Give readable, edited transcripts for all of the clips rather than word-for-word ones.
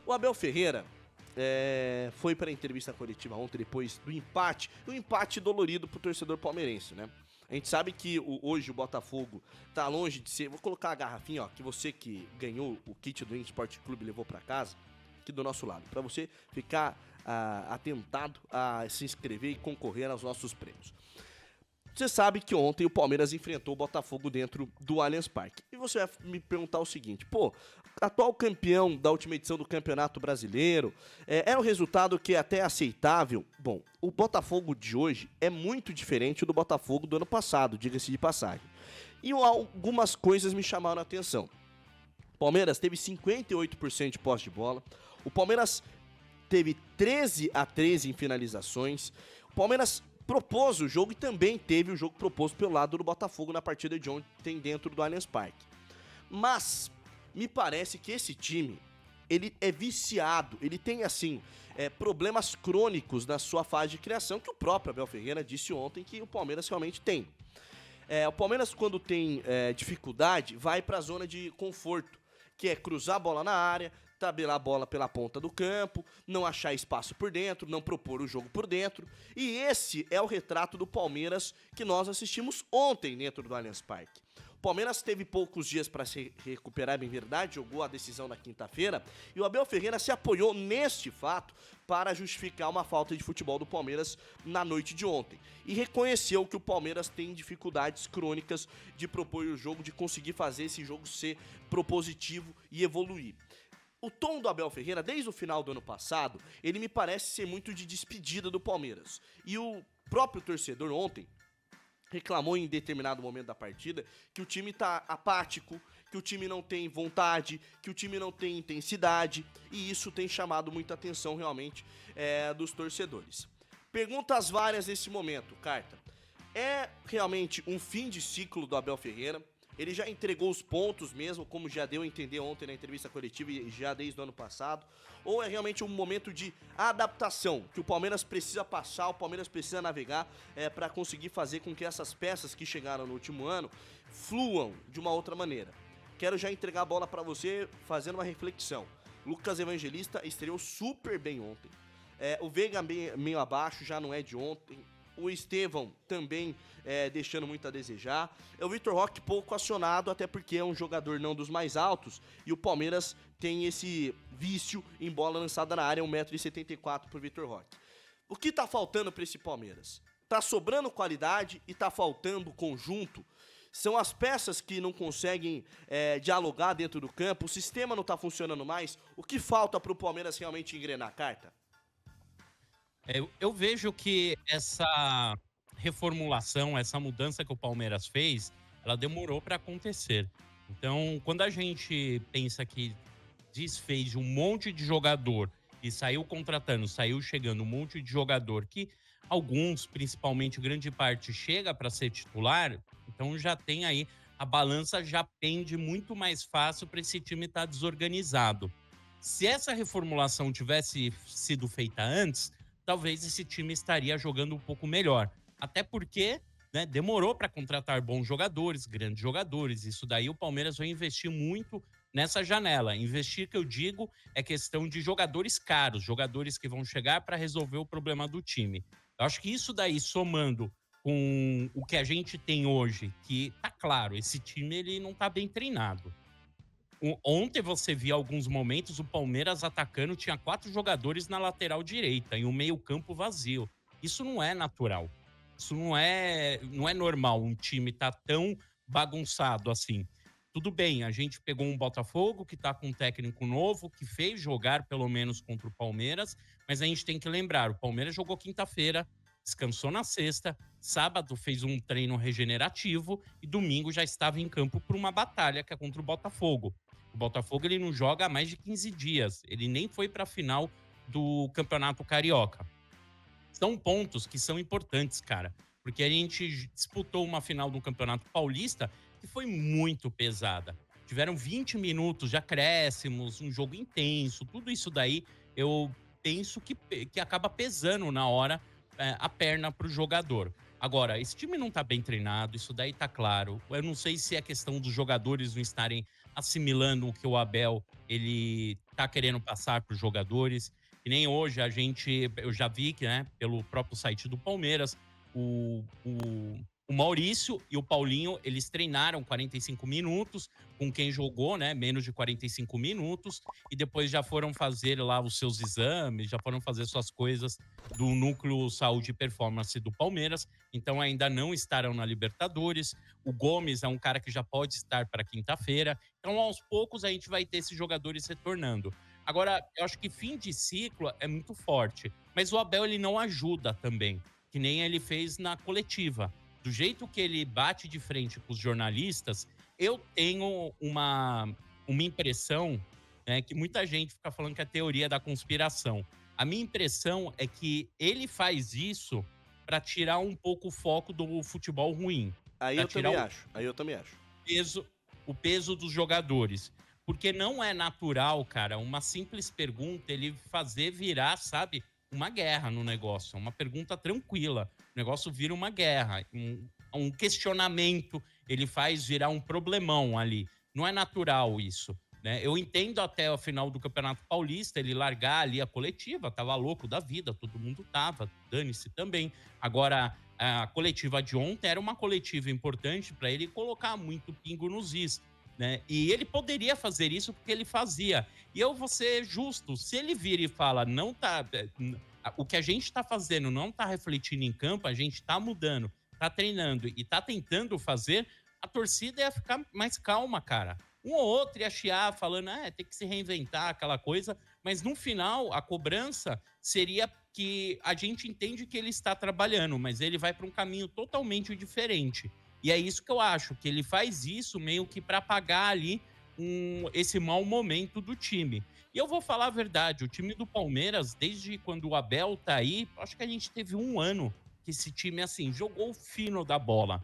O Abel Ferreira foi para a entrevista coletiva ontem, depois do empate, um empate dolorido pro torcedor palmeirense, né? A gente sabe que hoje o Botafogo tá longe de ser... Vou colocar a garrafinha, ó, que você que ganhou o kit do Esporte Clube levou para casa, aqui do nosso lado, para você ficar atentado a se inscrever e concorrer aos nossos prêmios. Você sabe que ontem o Palmeiras enfrentou o Botafogo dentro do Allianz Parque. E você vai me perguntar o seguinte, atual campeão da última edição do Campeonato Brasileiro, é um resultado que é até aceitável. Bom, o Botafogo de hoje é muito diferente do Botafogo do ano passado, diga-se de passagem. E algumas coisas me chamaram a atenção. O Palmeiras teve 58% de posse de bola, o Palmeiras teve 13-13 em finalizações, o Palmeiras propôs o jogo e também teve o jogo proposto pelo lado do Botafogo na partida de ontem dentro do Allianz Parque. Mas me parece que esse time, ele é viciado, ele tem assim, problemas crônicos na sua fase de criação, que o próprio Abel Ferreira disse ontem que o Palmeiras realmente tem. O Palmeiras, quando tem dificuldade, vai para a zona de conforto, que é cruzar a bola na área, tabelar a bola pela ponta do campo, não achar espaço por dentro, não propor o jogo por dentro. E esse é o retrato do Palmeiras que nós assistimos ontem dentro do Allianz Parque. O Palmeiras teve poucos dias para se recuperar, bem verdade, jogou a decisão na quinta-feira, e o Abel Ferreira se apoiou neste fato para justificar uma falta de futebol do Palmeiras na noite de ontem. E reconheceu que o Palmeiras tem dificuldades crônicas de propor o jogo, de conseguir fazer esse jogo ser propositivo e evoluir. O tom do Abel Ferreira, desde o final do ano passado, ele me parece ser muito de despedida do Palmeiras. E o próprio torcedor ontem reclamou em determinado momento da partida que o time tá apático, que o time não tem vontade, que o time não tem intensidade, e isso tem chamado muita atenção realmente dos torcedores. Perguntas várias nesse momento, Carta. É realmente um fim de ciclo do Abel Ferreira? Ele já entregou os pontos mesmo, como já deu a entender ontem na entrevista coletiva e já desde o ano passado? Ou é realmente um momento de adaptação, que o Palmeiras precisa passar, o Palmeiras precisa navegar para conseguir fazer com que essas peças que chegaram no último ano fluam de uma outra maneira? Quero já entregar a bola para você fazendo uma reflexão. Lucas Evangelista estreou super bem ontem. O Veiga meio abaixo, já não é de ontem. O Estevão também deixando muito a desejar. O Vitor Roque pouco acionado, até porque é um jogador não dos mais altos. E o Palmeiras tem esse vício em bola lançada na área, 1,74m pro Vitor Roque. O que tá faltando para esse Palmeiras? Tá sobrando qualidade e tá faltando conjunto. São as peças que não conseguem dialogar dentro do campo. O sistema não tá funcionando mais. O que falta pro Palmeiras realmente engrenar, Carta? Eu vejo que essa reformulação, essa mudança que o Palmeiras fez, ela demorou para acontecer. Então, quando a gente pensa que desfez um monte de jogador e saiu contratando, saiu chegando um monte de jogador que alguns, principalmente grande parte, chega para ser titular, então já tem aí, a balança já pende muito mais fácil para esse time estar desorganizado. Se essa reformulação tivesse sido feita antes, talvez esse time estaria jogando um pouco melhor. Até porque, né, demorou para contratar bons jogadores, grandes jogadores. Isso daí o Palmeiras vai investir muito nessa janela. Investir, que eu digo, é questão de jogadores caros, jogadores que vão chegar para resolver o problema do time. Eu acho que isso daí, somando com o que a gente tem hoje, que tá claro, esse time ele não tá bem treinado. Ontem você via alguns momentos o Palmeiras atacando, tinha 4 jogadores na lateral direita e um meio-campo vazio. Isso não é natural. Isso não é normal um time tá tão bagunçado assim. Tudo bem, a gente pegou um Botafogo que tá com um técnico novo, que fez jogar pelo menos contra o Palmeiras, mas a gente tem que lembrar, o Palmeiras jogou quinta-feira, descansou na sexta, sábado fez um treino regenerativo e domingo já estava em campo para uma batalha que é contra o Botafogo. O Botafogo ele não joga há mais de 15 dias, ele nem foi para a final do Campeonato Carioca. São pontos que são importantes, cara, porque a gente disputou uma final do Campeonato Paulista que foi muito pesada. Tiveram 20 minutos de acréscimos, um jogo intenso, tudo isso daí eu penso que acaba pesando na hora a perna para o jogador. Agora, esse time não tá bem treinado, isso daí tá claro. Eu não sei se é questão dos jogadores não estarem assimilando o que o Abel ele tá querendo passar para os jogadores. Que nem hoje eu já vi que, né, pelo próprio site do Palmeiras, o, o, o Maurício e o Paulinho, eles treinaram 45 minutos com quem jogou, né, menos de 45 minutos, e depois já foram fazer lá os seus exames, já foram fazer suas coisas do Núcleo Saúde e Performance do Palmeiras, então ainda não estarão na Libertadores. O Gomes é um cara que já pode estar para quinta-feira, então aos poucos a gente vai ter esses jogadores retornando. Agora, eu acho que fim de ciclo é muito forte, mas o Abel ele não ajuda também, que nem ele fez na coletiva. Do jeito que ele bate de frente com os jornalistas, eu tenho uma impressão, né, que muita gente fica falando que é teoria da conspiração. A minha impressão é que ele faz isso para tirar um pouco o foco do futebol ruim, Aí para eu tirar também acho. Aí eu também acho. peso, o peso dos jogadores. Porque não é natural, cara, uma simples pergunta ele fazer virar, sabe, uma guerra no negócio. É uma pergunta tranquila. O negócio vira uma guerra. Um questionamento ele faz virar um problemão ali. Não é natural isso. Né? Eu entendo até o final do Campeonato Paulista ele largar ali a coletiva, tava louco da vida, todo mundo tava, dane-se também. Agora, a coletiva de ontem era uma coletiva importante para ele colocar muito pingo nos is. Né? E ele poderia fazer isso porque ele fazia. E eu vou ser justo, se ele vira e fala, não tá, o que a gente tá fazendo não tá refletindo em campo, a gente tá mudando, tá treinando e tá tentando fazer, a torcida ia ficar mais calma, cara. Um ou outro ia chiar falando, tem que se reinventar, aquela coisa, mas no final a cobrança seria que a gente entende que ele está trabalhando, mas ele vai para um caminho totalmente diferente. E é isso que eu acho, que ele faz isso meio que para apagar ali esse mau momento do time. E eu vou falar a verdade, o time do Palmeiras, desde quando o Abel tá aí, acho que a gente teve um ano que esse time, assim, jogou o fino da bola.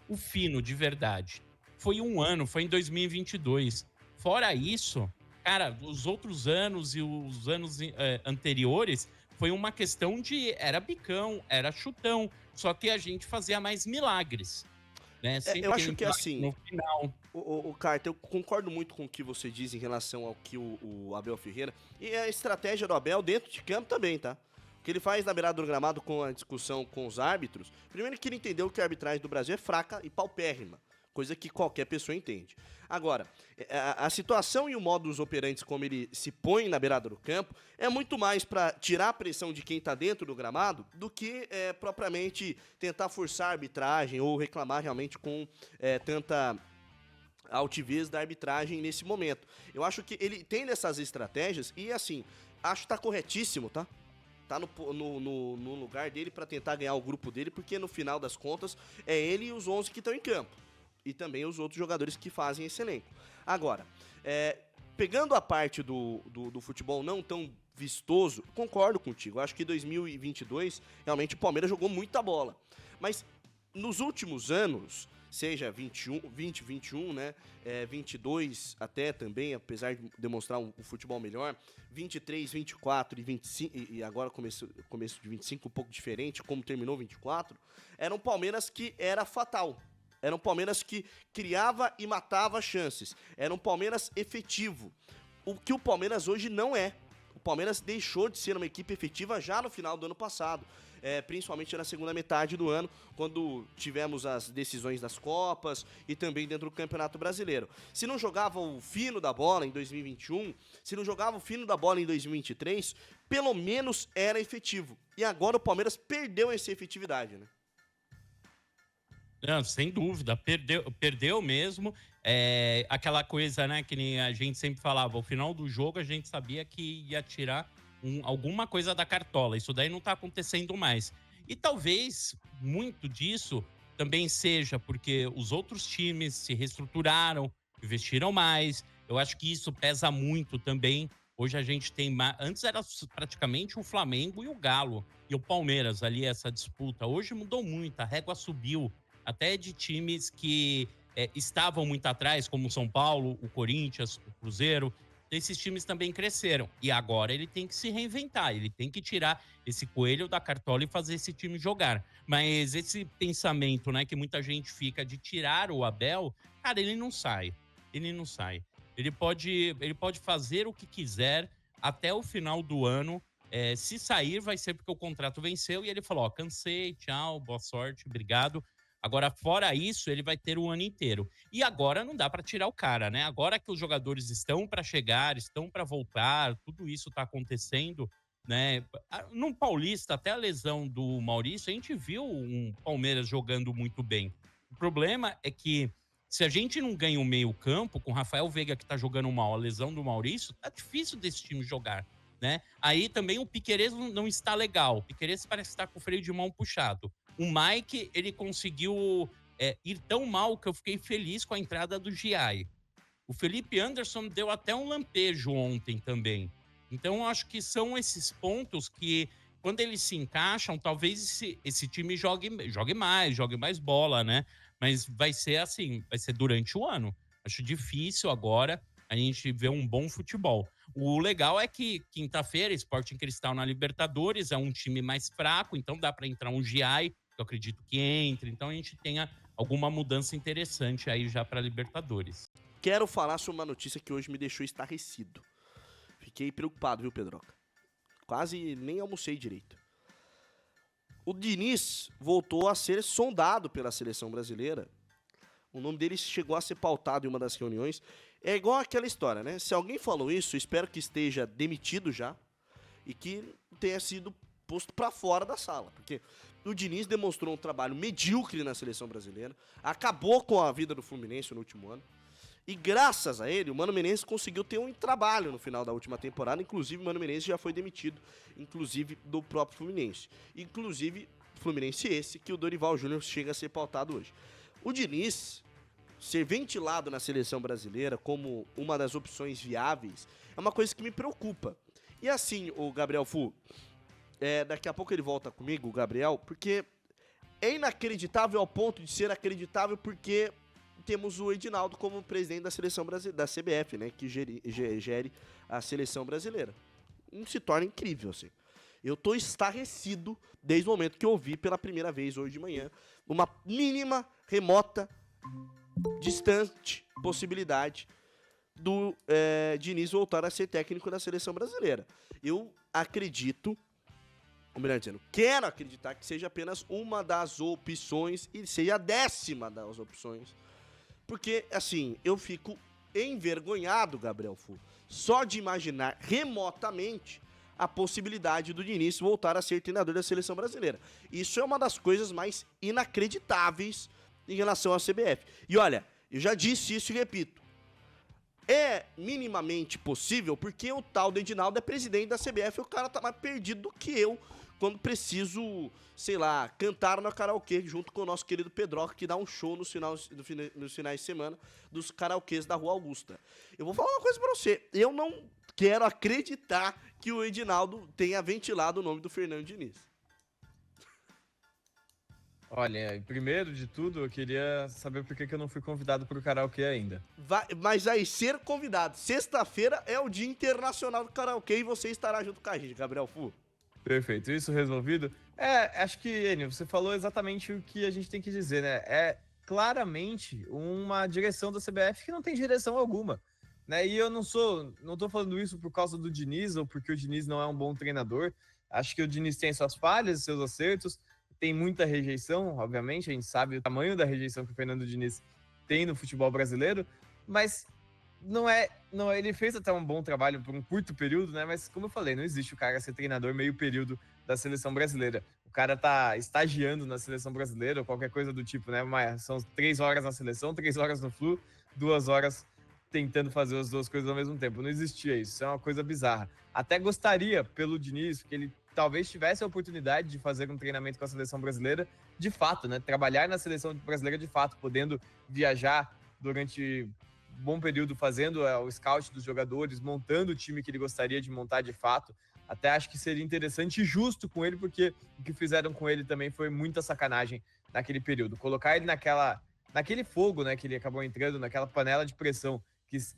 O fino, de verdade. Foi um ano, foi em 2022. Fora isso, cara, os outros anos e os anos anteriores, foi uma questão de era bicão, era chutão, só que a gente fazia mais milagres. Né? Eu Sempre acho aquele que milagre assim, no final. o Carter, eu concordo muito com o que você diz em relação ao que o Abel Ferreira e a estratégia do Abel dentro de campo também, tá? O que ele faz na beirada do gramado com a discussão com os árbitros, primeiro que ele entendeu que a arbitragem do Brasil é fraca e paupérrima, coisa que qualquer pessoa entende. Agora, a situação e o modus operandi como ele se põe na beirada do campo é muito mais para tirar a pressão de quem tá dentro do gramado do que propriamente tentar forçar a arbitragem ou reclamar realmente com tanta altivez da arbitragem nesse momento. Eu acho que ele tem dessas estratégias e, assim, acho que tá corretíssimo, tá? Tá no lugar dele para tentar ganhar o grupo dele, porque no final das contas é ele e os 11 que estão em campo. E também os outros jogadores que fazem esse elenco. Agora, pegando a parte do futebol não tão vistoso, concordo contigo. Acho que 2022, realmente, o Palmeiras jogou muita bola. Mas nos últimos anos, seja 21, né? 22 até também, apesar de demonstrar um futebol melhor. 23, 24 e 25, e agora começo de 25 um pouco diferente, como terminou 24, era um Palmeiras que era fatal. Era um Palmeiras que criava e matava chances. Era um Palmeiras efetivo. O que o Palmeiras hoje não é. O Palmeiras deixou de ser uma equipe efetiva já no final do ano passado. Principalmente na segunda metade do ano, quando tivemos as decisões das Copas e também dentro do Campeonato Brasileiro. Se não jogava o fino da bola em 2021, se não jogava o fino da bola em 2023, pelo menos era efetivo. E agora o Palmeiras perdeu essa efetividade, né? Não, sem dúvida, perdeu mesmo. Aquela coisa, né, que nem a gente sempre falava, ao final do jogo a gente sabia que ia tirar alguma coisa da cartola. Isso daí não tá acontecendo mais. E talvez muito disso também seja porque os outros times se reestruturaram, investiram mais. Eu acho que isso pesa muito também. Hoje a gente tem antes era praticamente o Flamengo e o Galo e o Palmeiras ali essa disputa. Hoje mudou muito, a régua subiu até de times que estavam muito atrás, como o São Paulo, o Corinthians, o Cruzeiro. Esses times também cresceram. E agora ele tem que se reinventar, ele tem que tirar esse coelho da cartola e fazer esse time jogar. Mas esse pensamento, né, que muita gente fica de tirar o Abel, cara, ele não sai. Ele não sai. Ele pode fazer o que quiser até o final do ano. Se sair, vai ser porque o contrato venceu e ele falou: ó, cansei, tchau, boa sorte, obrigado. Agora, fora isso, ele vai ter o ano inteiro. E agora não dá para tirar o cara, né? Agora que os jogadores estão para chegar, estão para voltar, tudo isso está acontecendo, né? No Paulista, até a lesão do Maurício, a gente viu um Palmeiras jogando muito bem. O problema é que se a gente não ganha o meio-campo, com o Rafael Veiga que tá jogando mal, a lesão do Maurício, tá difícil desse time jogar, né? Aí também o Piquerez não está legal. O Piquerez parece estar com o freio de mão puxado. O Mike, ele conseguiu ir tão mal que eu fiquei feliz com a entrada do Giai. O Felipe Anderson deu até um lampejo ontem também. Então, eu acho que são esses pontos que, quando eles se encaixam, talvez esse time jogue mais bola, né? Mas vai ser assim, vai ser durante o ano. Acho difícil agora a gente ver um bom futebol. O legal é que quinta-feira, Sporting Cristal na Libertadores, é um time mais fraco, então dá para entrar um Giai, que eu acredito que entre. Então a gente tenha alguma mudança interessante aí já para Libertadores. Quero falar sobre uma notícia que hoje me deixou estarrecido. Fiquei preocupado, viu, Pedroca? Quase nem almocei direito. O Diniz voltou a ser sondado pela seleção brasileira. O nome dele chegou a ser pautado em uma das reuniões. É igual aquela história, né? Se alguém falou isso, espero que esteja demitido já e que tenha sido posto pra fora da sala. Porque o Diniz demonstrou um trabalho medíocre na seleção brasileira, acabou com a vida do Fluminense no último ano. E graças a ele, o Mano Menezes conseguiu ter um trabalho no final da última temporada. Inclusive, o Mano Menezes já foi demitido, inclusive, do próprio Fluminense. Inclusive, Fluminense esse, que o Dorival Júnior chega a ser pautado hoje. O Diniz ser ventilado na seleção brasileira como uma das opções viáveis é uma coisa que me preocupa. E assim, o Gabriel Fu, daqui a pouco ele volta comigo, o Gabriel, porque é inacreditável ao ponto de ser acreditável porque temos o Edinaldo como presidente da seleção brasileira, da CBF, né, que gere a seleção brasileira. Se torna incrível, assim. Eu tô estarrecido desde o momento que eu ouvi pela primeira vez hoje de manhã uma mínima, remota, distante possibilidade do Diniz voltar a ser técnico da seleção brasileira. Eu acredito, ou melhor dizendo, quero acreditar que seja apenas uma das opções e seja a 10ª das opções. Porque, assim, eu fico envergonhado, Gabriel Fu, só de imaginar remotamente a possibilidade do Diniz voltar a ser treinador da seleção brasileira. Isso é uma das coisas mais inacreditáveis em relação à CBF. E olha, eu já disse isso e repito. É minimamente possível porque o tal do Edinaldo é presidente da CBF e o cara tá mais perdido do que eu quando preciso, sei lá, cantar no karaokê junto com o nosso querido Pedroca, que dá um show nos finais de semana dos karaokês da Rua Augusta. Eu vou falar uma coisa pra você. Eu não quero acreditar que o Edinaldo tenha ventilado o nome do Fernando Diniz. Olha, primeiro de tudo, eu queria saber por que eu não fui convidado pro karaokê ainda. Mas aí, ser convidado. Sexta-feira é o Dia Internacional do Karaokê e você estará junto com a gente, Gabriel Fu. Perfeito, isso resolvido? Acho que, Enio, você falou exatamente o que a gente tem que dizer, né? É claramente uma direção da CBF que não tem direção alguma, né? E eu não tô falando isso por causa do Diniz ou porque o Diniz não é um bom treinador. Acho que o Diniz tem suas falhas, seus acertos, tem muita rejeição, obviamente, a gente sabe o tamanho da rejeição que o Fernando Diniz tem no futebol brasileiro, mas ele fez até um bom trabalho por um curto período, né? Mas como eu falei, não existe o cara ser treinador meio período da seleção brasileira. O cara tá estagiando na seleção brasileira ou qualquer coisa do tipo, né? Mas são 3 horas na seleção, 3 horas no Flu, 2 horas tentando fazer as duas coisas ao mesmo tempo. Não existia isso, isso é uma coisa bizarra. Até gostaria pelo Diniz, que ele talvez tivesse a oportunidade de fazer um treinamento com a seleção brasileira de fato, né? Trabalhar na seleção brasileira de fato, podendo viajar durante bom período fazendo o scout dos jogadores, montando o time que ele gostaria de montar de fato. Até acho que seria interessante e justo com ele, porque o que fizeram com ele também foi muita sacanagem naquele período. Colocar ele naquele fogo, né, que ele acabou entrando, naquela panela de pressão,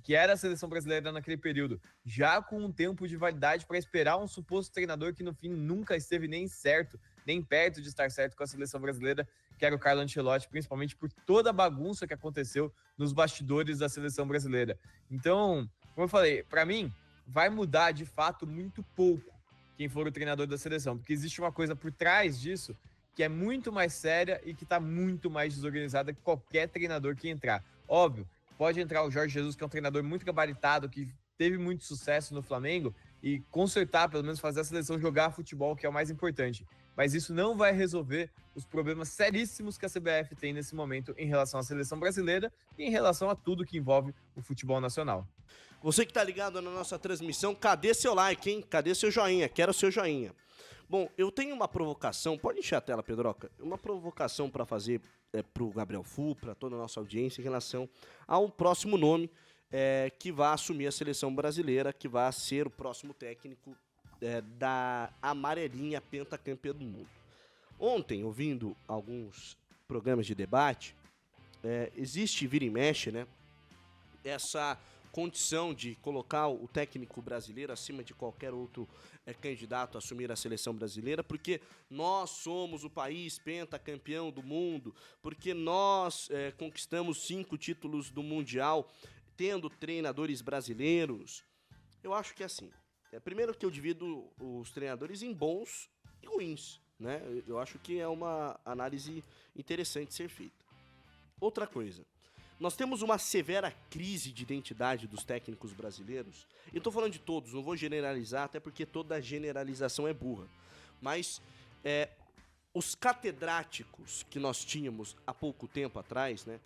que era a seleção brasileira naquele período, já com um tempo de validade para esperar um suposto treinador que no fim nunca esteve nem certo nem perto de estar certo com a seleção brasileira, que era o Carlo Ancelotti, principalmente por toda a bagunça que aconteceu nos bastidores da seleção brasileira. Então, como eu falei, para mim, vai mudar de fato muito pouco quem for o treinador da seleção, porque existe uma coisa por trás disso que é muito mais séria e que está muito mais desorganizada que qualquer treinador que entrar. Óbvio, pode entrar o Jorge Jesus, que é um treinador muito gabaritado, que teve muito sucesso no Flamengo, e consertar, pelo menos fazer a seleção jogar futebol, que é o mais importante. Mas isso não vai resolver os problemas seríssimos que a CBF tem nesse momento em relação à seleção brasileira e em relação a tudo que envolve o futebol nacional. Você que tá ligado na nossa transmissão, cadê seu like, hein? Cadê seu joinha? Quero seu joinha. Bom, eu tenho uma provocação, pode encher a tela, Pedroca? Uma provocação para fazer pro Gabriel Fu, para toda a nossa audiência, em relação ao próximo nome que vai assumir a seleção brasileira, que vai ser o próximo técnico da amarelinha pentacampeã do mundo. Ontem, ouvindo alguns programas de debate, existe, vira e mexe, né, essa condição de colocar o técnico brasileiro acima de qualquer outro candidato a assumir a seleção brasileira, porque nós somos o país pentacampeão do mundo, porque nós conquistamos 5 títulos do Mundial, tendo treinadores brasileiros. Eu acho que é assim. Primeiro que eu divido os treinadores em bons e ruins, né? Eu acho que é uma análise interessante de ser feita. Outra coisa, nós temos uma severa crise de identidade dos técnicos brasileiros. Eu estou falando de todos, não vou generalizar, até porque toda generalização é burra. Mas os catedráticos que nós tínhamos há pouco tempo atrás, né?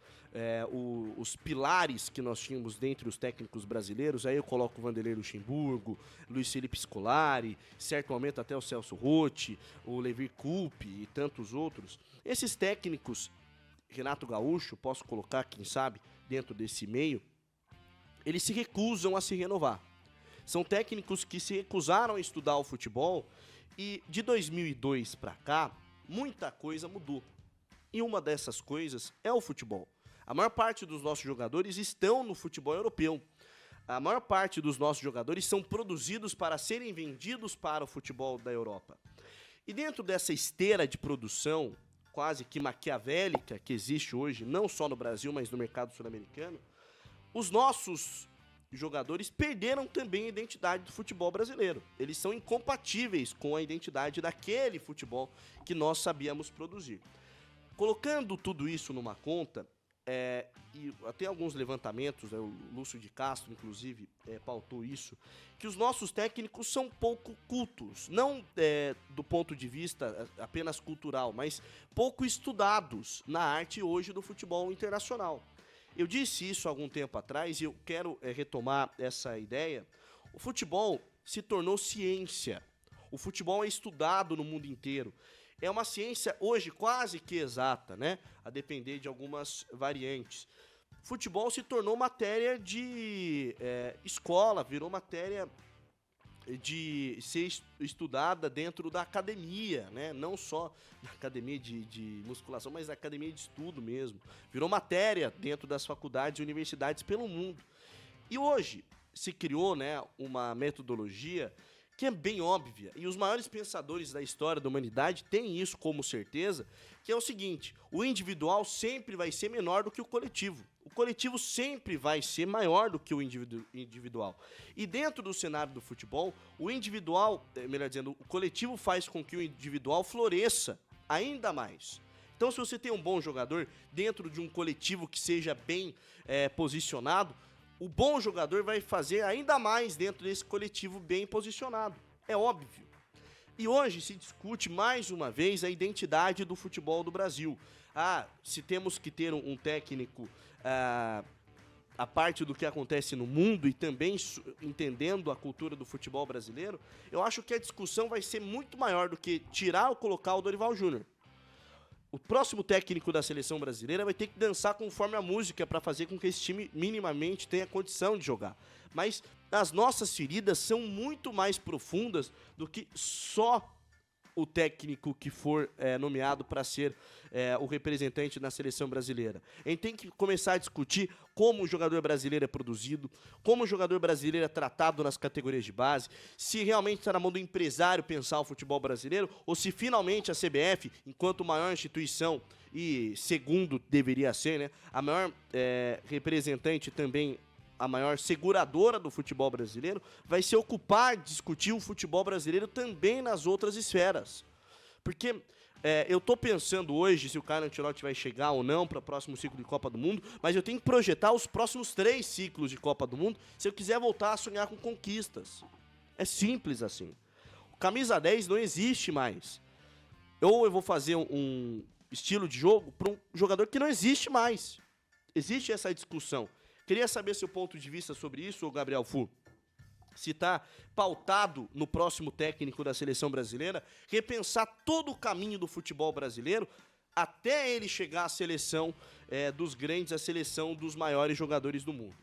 Os pilares que nós tínhamos dentre os técnicos brasileiros, aí eu coloco o Vanderlei Luxemburgo, Luiz Felipe Scolari, certo momento até o Celso Rotti, o Levi Coupe e tantos outros. Esses técnicos, Renato Gaúcho, posso colocar, quem sabe, dentro desse meio, eles se recusam a se renovar. São técnicos que se recusaram a estudar o futebol e de 2002 para cá, muita coisa mudou. E uma dessas coisas é o futebol. A maior parte dos nossos jogadores estão no futebol europeu. A maior parte dos nossos jogadores são produzidos para serem vendidos para o futebol da Europa. E dentro dessa esteira de produção quase que maquiavélica que existe hoje, não só no Brasil, mas no mercado sul-americano, os nossos jogadores perderam também a identidade do futebol brasileiro. Eles são incompatíveis com a identidade daquele futebol que nós sabíamos produzir. Colocando tudo isso numa conta, e até alguns levantamentos, o Lúcio de Castro, inclusive, pautou isso, que os nossos técnicos são pouco cultos, não do ponto de vista apenas cultural, mas pouco estudados na arte hoje do futebol internacional. Eu disse isso há algum tempo atrás e eu quero retomar essa ideia. O futebol se tornou ciência. O futebol é estudado no mundo inteiro. É uma ciência hoje quase que exata, né? A depender de algumas variantes. Futebol se tornou matéria de escola, virou matéria de ser estudada dentro da academia, né? Não só da academia de musculação, mas da academia de estudo mesmo. Virou matéria dentro das faculdades e universidades pelo mundo. E hoje se criou, né, uma metodologia que é bem óbvia, e os maiores pensadores da história da humanidade têm isso como certeza, que é o seguinte: o individual sempre vai ser menor do que o coletivo. O coletivo sempre vai ser maior do que o individual. E dentro do cenário do futebol, o individual, melhor dizendo, o coletivo faz com que o individual floresça ainda mais. Então, se você tem um bom jogador dentro de um coletivo que seja bem posicionado, o bom jogador vai fazer ainda mais dentro desse coletivo bem posicionado. É óbvio. E hoje se discute mais uma vez a identidade do futebol do Brasil. Se temos que ter um técnico a parte do que acontece no mundo e também entendendo a cultura do futebol brasileiro, eu acho que a discussão vai ser muito maior do que tirar ou colocar o Dorival Júnior. O próximo técnico da seleção brasileira vai ter que dançar conforme a música para fazer com que esse time minimamente tenha condição de jogar. Mas as nossas feridas são muito mais profundas do que só o técnico que for nomeado para ser o representante na seleção brasileira. A gente tem que começar a discutir como o jogador brasileiro é produzido, como o jogador brasileiro é tratado nas categorias de base, se realmente está na mão do empresário pensar o futebol brasileiro, ou se finalmente a CBF, enquanto maior instituição e segundo deveria ser, né, a maior representante também, a maior seguradora do futebol brasileiro, vai se ocupar de discutir o futebol brasileiro também nas outras esferas. Porque eu tô pensando hoje se o Carlo Ancelotti vai chegar ou não para o próximo ciclo de Copa do Mundo, mas eu tenho que projetar os próximos 3 ciclos de Copa do Mundo se eu quiser voltar a sonhar com conquistas. É simples assim. O camisa 10 não existe mais. Ou eu vou fazer um estilo de jogo para um jogador que não existe mais. Existe essa discussão. Queria saber seu ponto de vista sobre isso, Gabriel Fu. Se está pautado no próximo técnico da seleção brasileira, repensar todo o caminho do futebol brasileiro até ele chegar à seleção dos grandes, à seleção dos maiores jogadores do mundo.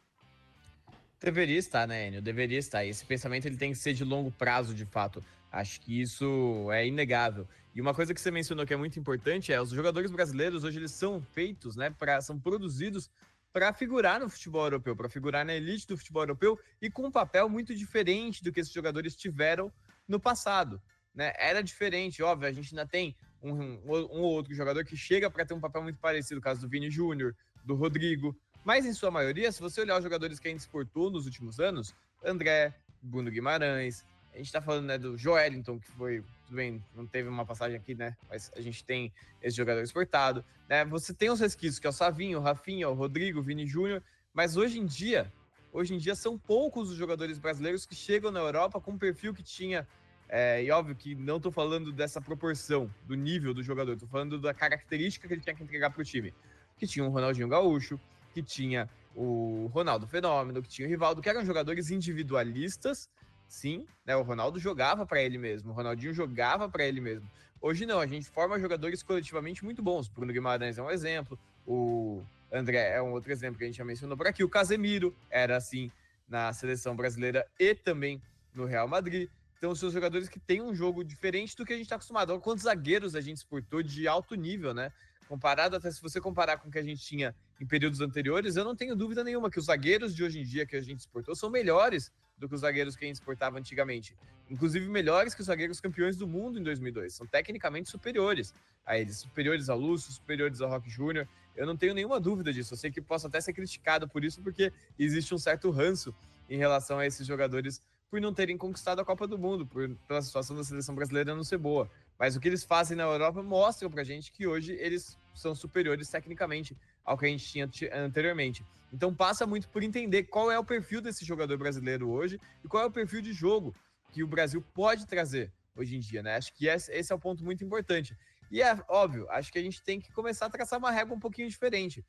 Deveria estar, né, Enio? Deveria estar. Esse pensamento ele tem que ser de longo prazo, de fato. Acho que isso é inegável. E uma coisa que você mencionou que é muito importante os jogadores brasileiros hoje eles são feitos, né, são produzidos para figurar no futebol europeu, para figurar na elite do futebol europeu e com um papel muito diferente do que esses jogadores tiveram no passado, né? Era diferente, óbvio, a gente ainda tem um ou outro jogador que chega para ter um papel muito parecido, o caso do Vini Júnior, do Rodrigo, mas em sua maioria, se você olhar os jogadores que a gente exportou nos últimos anos, André, Bruno Guimarães, a gente tá falando, né, do Joelinton, que foi, tudo bem, não teve uma passagem aqui, né, mas a gente tem esse jogador exportado, né, você tem os resquícios, que é o Savinho, o Rafinha, o Rodrigo, o Vini Júnior, mas hoje em dia são poucos os jogadores brasileiros que chegam na Europa com um perfil que tinha, e óbvio que não tô falando dessa proporção, do nível do jogador, tô falando da característica que ele tinha que entregar pro time, que tinha o Ronaldinho Gaúcho, que tinha o Ronaldo Fenômeno, que tinha o Rivaldo, que eram jogadores individualistas. Sim, né? O Ronaldo jogava para ele mesmo, o Ronaldinho jogava para ele mesmo. Hoje não, a gente forma jogadores coletivamente muito bons. O Bruno Guimarães é um exemplo, o André é um outro exemplo que a gente já mencionou por aqui. O Casemiro era assim na seleção brasileira e também no Real Madrid. Então, são jogadores que têm um jogo diferente do que a gente está acostumado. Olha quantos zagueiros a gente exportou de alto nível, né? Comparado, até se você comparar com o que a gente tinha em períodos anteriores, eu não tenho dúvida nenhuma que os zagueiros de hoje em dia que a gente exportou são melhores do que os zagueiros que a gente exportava antigamente. Inclusive melhores que os zagueiros campeões do mundo em 2002. São tecnicamente superiores a eles, superiores ao Lúcio, superiores ao Roque Júnior. Eu não tenho nenhuma dúvida disso. Eu sei que posso até ser criticado por isso, porque existe um certo ranço em relação a esses jogadores por não terem conquistado a Copa do Mundo, pela situação da seleção brasileira não ser boa. Mas o que eles fazem na Europa mostra pra gente que hoje eles são superiores tecnicamente ao que a gente tinha anteriormente. Então passa muito por entender qual é o perfil desse jogador brasileiro hoje e qual é o perfil de jogo que o Brasil pode trazer hoje em dia, né? Acho que esse é o ponto muito importante. E é óbvio, acho que a gente tem que começar a traçar uma régua um pouquinho diferente.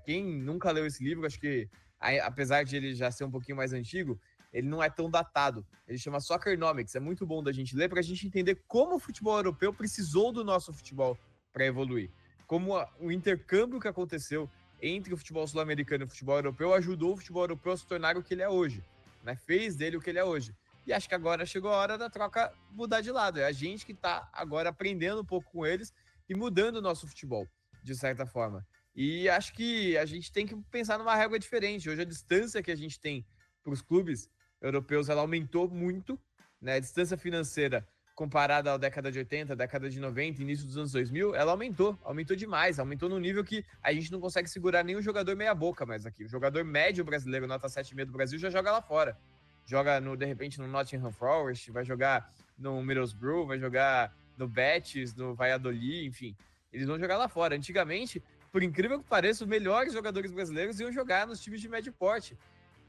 Quem nunca leu esse livro, acho que apesar de ele já ser um pouquinho mais antigo, ele não é tão datado. Ele chama Soccernomics. É muito bom da gente ler para a gente entender como o futebol europeu precisou do nosso futebol para evoluir. Como o intercâmbio que aconteceu entre o futebol sul-americano e o futebol europeu ajudou o futebol europeu a se tornar o que ele é hoje, né? Fez dele o que ele é hoje. E acho que agora chegou a hora da troca mudar de lado. É a gente que está agora aprendendo um pouco com eles e mudando o nosso futebol, de certa forma. E acho que a gente tem que pensar numa régua diferente. Hoje a distância que a gente tem para os clubes europeus, ela aumentou muito, né? A distância financeira comparada à década de 80, década de 90, início dos anos 2000, ela aumentou demais, aumentou num nível que a gente não consegue segurar nem o jogador meia boca mais aqui. O jogador médio brasileiro, nota 7,5 do Brasil, já joga lá fora. Joga, de repente, no Nottingham Forest, vai jogar no Middlesbrough, vai jogar no Betis, no Valladolid, enfim. Eles vão jogar lá fora. Antigamente, por incrível que pareça, os melhores jogadores brasileiros iam jogar nos times de médio porte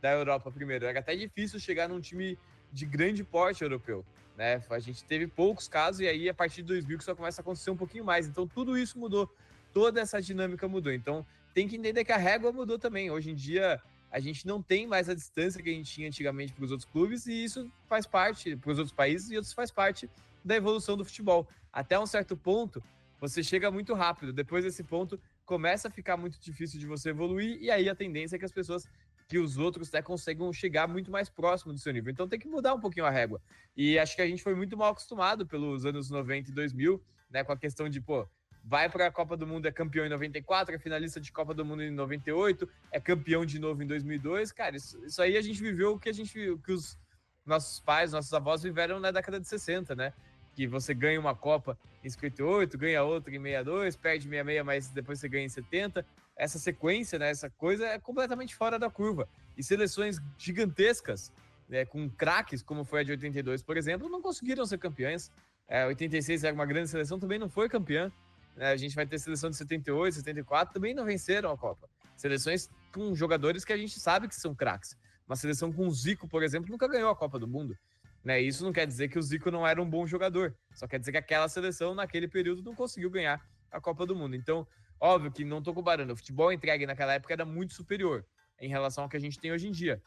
da Europa primeiro. Era até difícil chegar num time de grande porte europeu, né? A gente teve poucos casos e aí a partir de 2000 que isso começa a acontecer um pouquinho mais. Então tudo isso mudou, toda essa dinâmica mudou. Então tem que entender que a régua mudou também. Hoje em dia a gente não tem mais a distância que a gente tinha antigamente para os outros clubes e isso faz parte, para os outros países, e isso faz parte da evolução do futebol. Até um certo ponto, você chega muito rápido. Depois desse ponto, começa a ficar muito difícil de você evoluir e aí a tendência é que as pessoas que os outros até consigam chegar muito mais próximo do seu nível. Então tem que mudar um pouquinho a régua. E acho que a gente foi muito mal acostumado pelos anos 90 e 2000, né, com a questão de, vai para a Copa do Mundo, é campeão em 94, é finalista de Copa do Mundo em 98, é campeão de novo em 2002. Cara, isso aí a gente viveu o que os nossos pais, nossos avós viveram na década de 60, né? Que você ganha uma Copa em 58, ganha outra em 62, perde em 66, mas depois você ganha em 70. Essa sequência, né, essa coisa é completamente fora da curva. E seleções gigantescas, né, com craques, como foi a de 82, por exemplo, não conseguiram ser campeãs. 86 era uma grande seleção, também não foi campeã. A gente vai ter seleção de 78, 74, também não venceram a Copa. Seleções com jogadores que a gente sabe que são craques. Uma seleção com o Zico, por exemplo, nunca ganhou a Copa do Mundo. Né? Isso não quer dizer que o Zico não era um bom jogador. Só quer dizer que aquela seleção, naquele período, não conseguiu ganhar a Copa do Mundo. Então, óbvio que não estou comparando. O futebol entregue naquela época era muito superior em relação ao que a gente tem hoje em dia.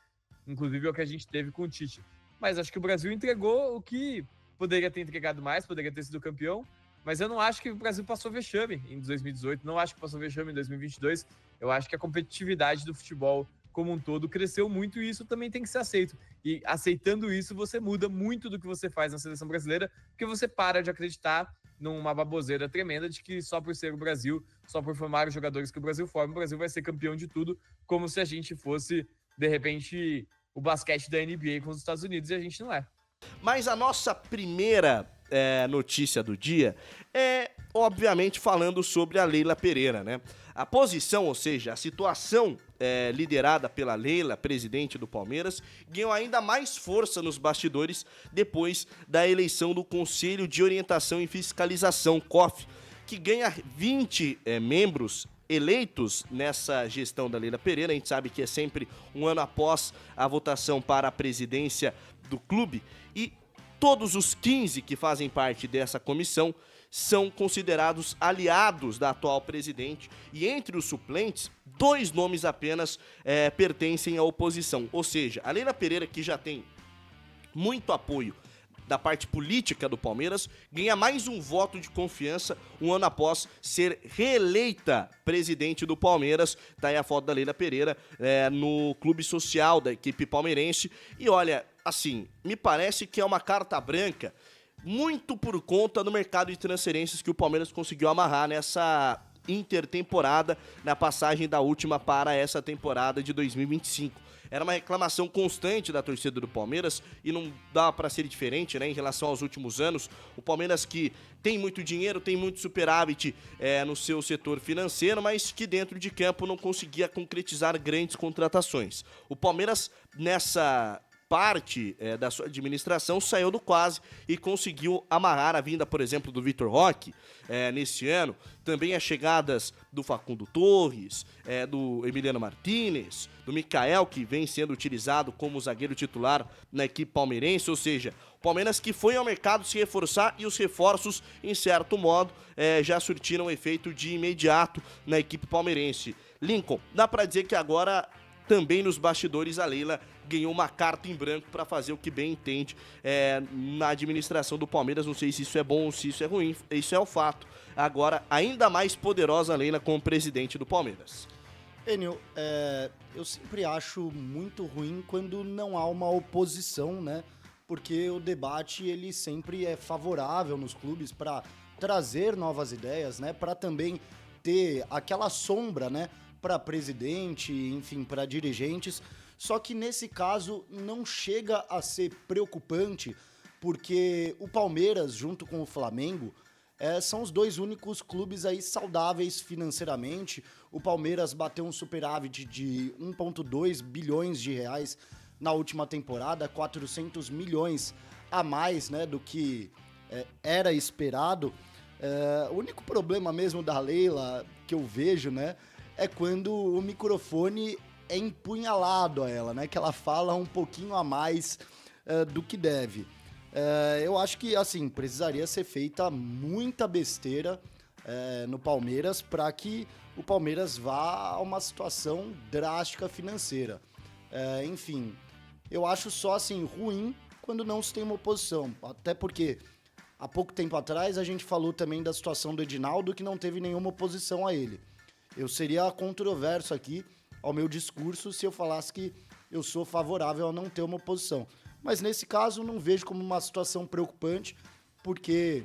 Inclusive ao que a gente teve com o Tite. Mas acho que o Brasil entregou o que poderia ter entregado mais, poderia ter sido campeão. Mas eu não acho que o Brasil passou vexame em 2018, não acho que passou vexame em 2022. Eu acho que a competitividade do futebol como um todo cresceu muito e isso também tem que ser aceito. E aceitando isso, você muda muito do que você faz na seleção brasileira, porque você para de acreditar numa baboseira tremenda de que só por ser o Brasil, só por formar os jogadores que o Brasil forma, o Brasil vai ser campeão de tudo, como se a gente fosse, de repente, o basquete da NBA com os Estados Unidos, e a gente não é. Mas a nossa primeira notícia do dia é, obviamente, falando sobre a Leila Pereira, né? A posição, ou seja, a situação liderada pela Leila, presidente do Palmeiras, ganhou ainda mais força nos bastidores depois da eleição do Conselho de Orientação e Fiscalização, COF, que ganha 20 membros eleitos nessa gestão da Leila Pereira. A gente sabe que é sempre um ano após a votação para a presidência do clube, e todos os 15 que fazem parte dessa comissão são considerados aliados da atual presidente, e entre os suplentes, 2 nomes apenas pertencem à oposição. Ou seja, a Leila Pereira, que já tem muito apoio da parte política do Palmeiras, ganha mais um voto de confiança um ano após ser reeleita presidente do Palmeiras. Tá aí a foto da Leila Pereira no clube social da equipe palmeirense. E olha, assim, me parece que é uma carta branca muito por conta do mercado de transferências que o Palmeiras conseguiu amarrar nessa intertemporada, na passagem da última para essa temporada de 2025. Era uma reclamação constante da torcida do Palmeiras e não dá para ser diferente, né, em relação aos últimos anos. O Palmeiras que tem muito dinheiro, tem muito superávit no seu setor financeiro, mas que dentro de campo não conseguia concretizar grandes contratações. O Palmeiras, nessa parte da sua administração, saiu do quase e conseguiu amarrar a vinda, por exemplo, do Vitor Roque nesse ano, também as chegadas do Facundo Torres, do Emiliano Martínez, do Mikael, que vem sendo utilizado como zagueiro titular na equipe palmeirense. Ou seja, o Palmeiras que foi ao mercado se reforçar, e os reforços, em certo modo, já surtiram efeito de imediato na equipe palmeirense. Lincoln, dá pra dizer que agora também nos bastidores a Leila ganhou uma carta em branco para fazer o que bem entende na administração do Palmeiras. Não sei se isso é bom ou se isso é ruim, isso é o fato. Agora, ainda mais poderosa a Leila como presidente do Palmeiras. Enio, eu sempre acho muito ruim quando não há uma oposição, né? Porque o debate ele sempre é favorável nos clubes para trazer novas ideias, né? Para também ter aquela sombra, né? Para presidente, enfim, para dirigentes. Só que nesse caso não chega a ser preocupante, porque o Palmeiras, junto com o Flamengo, são os 2 únicos clubes aí saudáveis financeiramente. O Palmeiras bateu um superávit de 1,2 bilhões de reais na última temporada, 400 milhões a mais, né, do que era esperado. O único problema mesmo da Leila que eu vejo, né, é quando o microfone é empunhalado a ela, né? Que ela fala um pouquinho a mais do que deve. Eu acho que, assim, precisaria ser feita muita besteira no Palmeiras para que o Palmeiras vá a uma situação drástica financeira. Enfim, eu acho só, assim, ruim quando não se tem uma oposição. Até porque, há pouco tempo atrás, a gente falou também da situação do Edinaldo, que não teve nenhuma oposição a ele. Eu seria controverso aqui ao meu discurso se eu falasse que eu sou favorável a não ter uma oposição. Mas nesse caso não vejo como uma situação preocupante, porque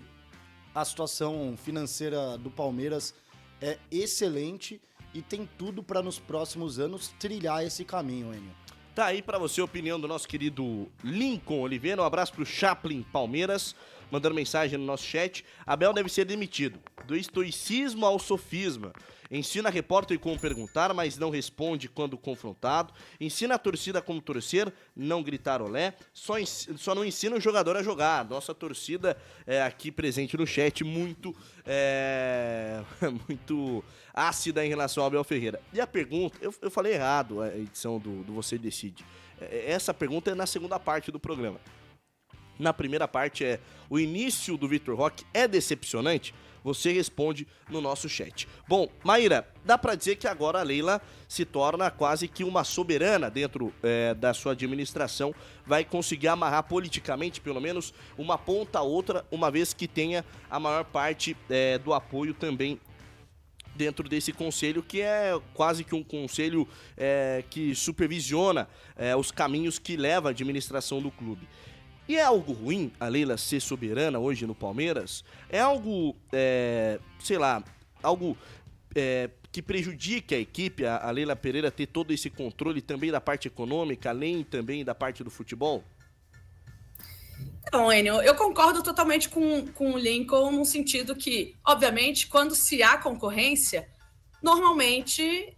a situação financeira do Palmeiras é excelente e tem tudo para nos próximos anos trilhar esse caminho, Enio. Tá aí pra você a opinião do nosso querido Lincoln Oliveira. Um abraço pro Chaplin Palmeiras, mandando mensagem no nosso chat. Abel deve ser demitido. Do estoicismo ao sofisma. Ensina repórter como perguntar, mas não responde quando confrontado. Ensina a torcida como torcer, não gritar olé. Só não ensina o jogador a jogar. Nossa torcida aqui presente no chat muito muito ácida em relação ao Abel Ferreira. E a pergunta, eu falei errado a edição do Você Decide. Essa pergunta é na segunda parte do programa. Na primeira parte o início do Vitor Roque é decepcionante? Você responde no nosso chat. Bom, Maíra, dá pra dizer que agora a Leila se torna quase que uma soberana dentro da sua administração, vai conseguir amarrar politicamente, pelo menos, uma ponta a outra, uma vez que tenha a maior parte do apoio também dentro desse conselho, que é quase que um conselho que supervisiona os caminhos que leva a administração do clube. E é algo ruim a Leila ser soberana hoje no Palmeiras? É algo, algo que prejudique a equipe, a Leila Pereira ter todo esse controle também da parte econômica, além também da parte do futebol? Então, Enio, eu concordo totalmente com o Lincoln no sentido que, obviamente, quando se há concorrência, normalmente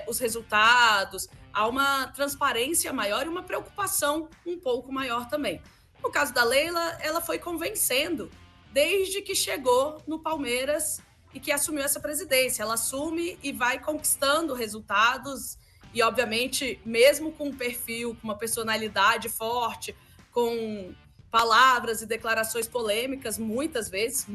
os resultados, há uma transparência maior e uma preocupação um pouco maior também. No caso da Leila, ela foi convencendo desde que chegou no Palmeiras e que assumiu essa presidência. Ela assume e vai conquistando resultados e, obviamente, mesmo com um perfil, com uma personalidade forte, com palavras e declarações polêmicas, muitas vezes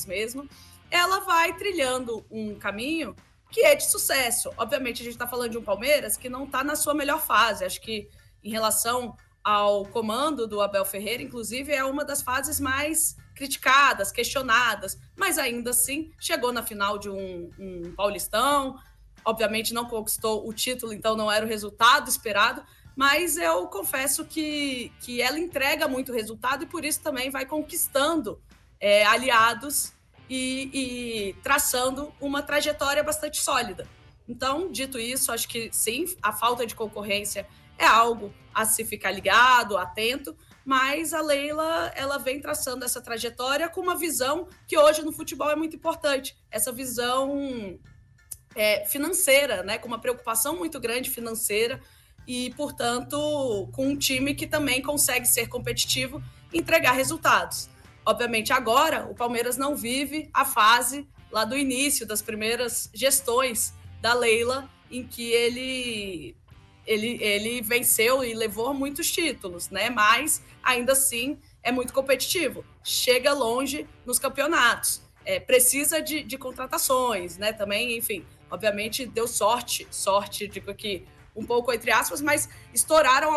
mesmo, ela vai trilhando um caminho que é de sucesso. Obviamente, a gente está falando de um Palmeiras que não está na sua melhor fase. Acho que, em relação ao comando do Abel Ferreira, inclusive, é uma das fases mais criticadas, questionadas, mas ainda assim chegou na final de um Paulistão, obviamente não conquistou o título, então não era o resultado esperado, mas eu confesso que ela entrega muito resultado e por isso também vai conquistando aliados e traçando uma trajetória bastante sólida. Então, dito isso, acho que sim, a falta de concorrência é algo a se ficar ligado, atento, mas a Leila, ela vem traçando essa trajetória com uma visão que hoje no futebol é muito importante, essa visão financeira, né, com uma preocupação muito grande financeira e, portanto, com um time que também consegue ser competitivo e entregar resultados. Obviamente, agora, o Palmeiras não vive a fase lá do início, das primeiras gestões da Leila, em que ele venceu e levou muitos títulos, né? Mas, ainda assim, é muito competitivo. Chega longe nos campeonatos. Precisa de contratações, né? Também, enfim, obviamente, deu sorte, digo aqui, um pouco entre aspas, mas estouraram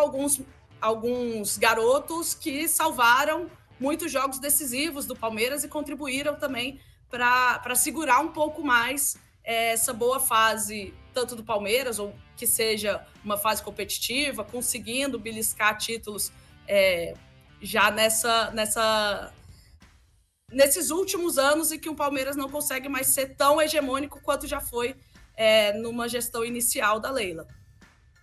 alguns garotos que salvaram muitos jogos decisivos do Palmeiras e contribuíram também para segurar um pouco mais essa boa fase, tanto do Palmeiras, ou que seja uma fase competitiva, conseguindo beliscar títulos já nesses últimos anos em que o Palmeiras não consegue mais ser tão hegemônico quanto já foi numa gestão inicial da Leila.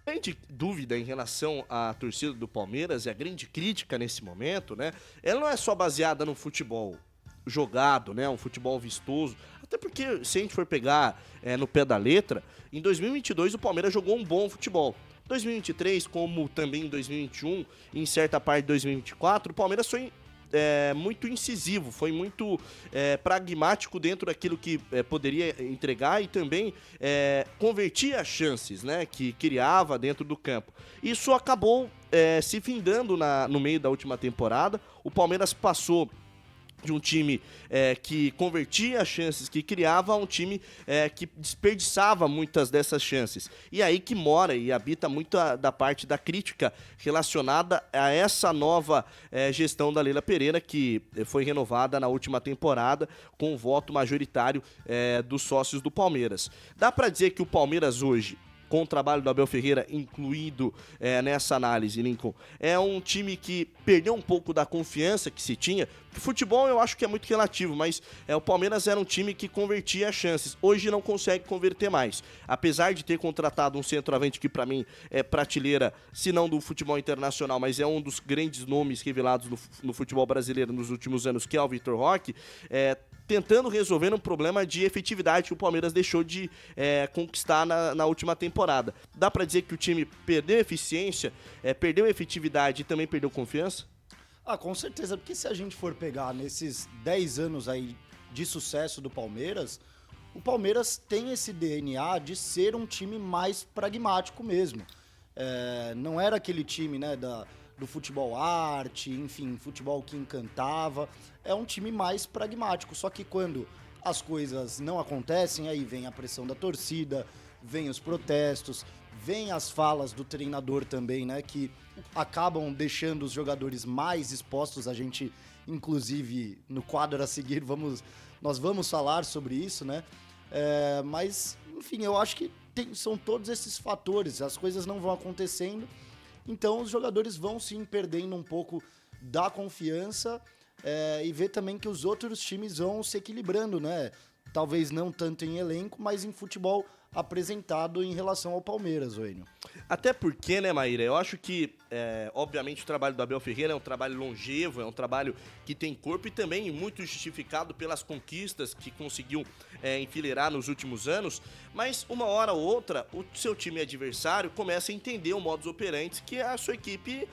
A grande dúvida em relação à torcida do Palmeiras e a grande crítica nesse momento, né? Ela não é só baseada no futebol jogado, né? Um futebol vistoso. Até porque, se a gente for pegar no pé da letra, em 2022 o Palmeiras jogou um bom futebol. 2023, como também em 2021 e em certa parte de 2024, o Palmeiras foi muito incisivo, foi muito pragmático dentro daquilo que poderia entregar e também convertia as chances, né, que criava dentro do campo. Isso acabou se findando no meio da última temporada. O Palmeiras passou de um time que convertia as chances que criava a um time que desperdiçava muitas dessas chances. E aí que mora e habita muito da parte da crítica relacionada a essa nova gestão da Leila Pereira, que foi renovada na última temporada com o voto majoritário dos sócios do Palmeiras. Dá para dizer que o Palmeiras hoje com o trabalho do Abel Ferreira incluído nessa análise, Lincoln. É um time que perdeu um pouco da confiança que se tinha. Futebol eu acho que é muito relativo, mas o Palmeiras era um time que convertia chances. Hoje não consegue converter mais. Apesar de ter contratado um centroavante que para mim é prateleira, se não do futebol internacional, mas é um dos grandes nomes revelados no futebol brasileiro nos últimos anos, que é o Vitor Roque, tentando resolver um problema de efetividade que o Palmeiras deixou de conquistar na última temporada. Dá para dizer que o time perdeu eficiência, perdeu efetividade e também perdeu confiança? Com certeza, porque se a gente for pegar nesses 10 anos aí de sucesso do Palmeiras, o Palmeiras tem esse DNA de ser um time mais pragmático mesmo. Não era aquele time, né, do futebol arte, enfim, futebol que encantava. É um time mais pragmático, só que quando as coisas não acontecem, aí vem a pressão da torcida, vem os protestos, vem as falas do treinador também, né, que acabam deixando os jogadores mais expostos. A gente, inclusive, no quadro a seguir, nós vamos falar sobre isso, né? Mas, enfim, eu acho que são todos esses fatores, as coisas não vão acontecendo, então os jogadores vão sim perdendo um pouco da confiança e ver também que os outros times vão se equilibrando, né? Talvez não tanto em elenco, mas em futebol apresentado em relação ao Palmeiras, Enio. Até porque, né, Maíra, eu acho que, obviamente, o trabalho do Abel Ferreira é um trabalho longevo, é um trabalho que tem corpo e também muito justificado pelas conquistas que conseguiu enfileirar nos últimos anos, mas uma hora ou outra, o seu time adversário começa a entender o modus operandi que a sua equipe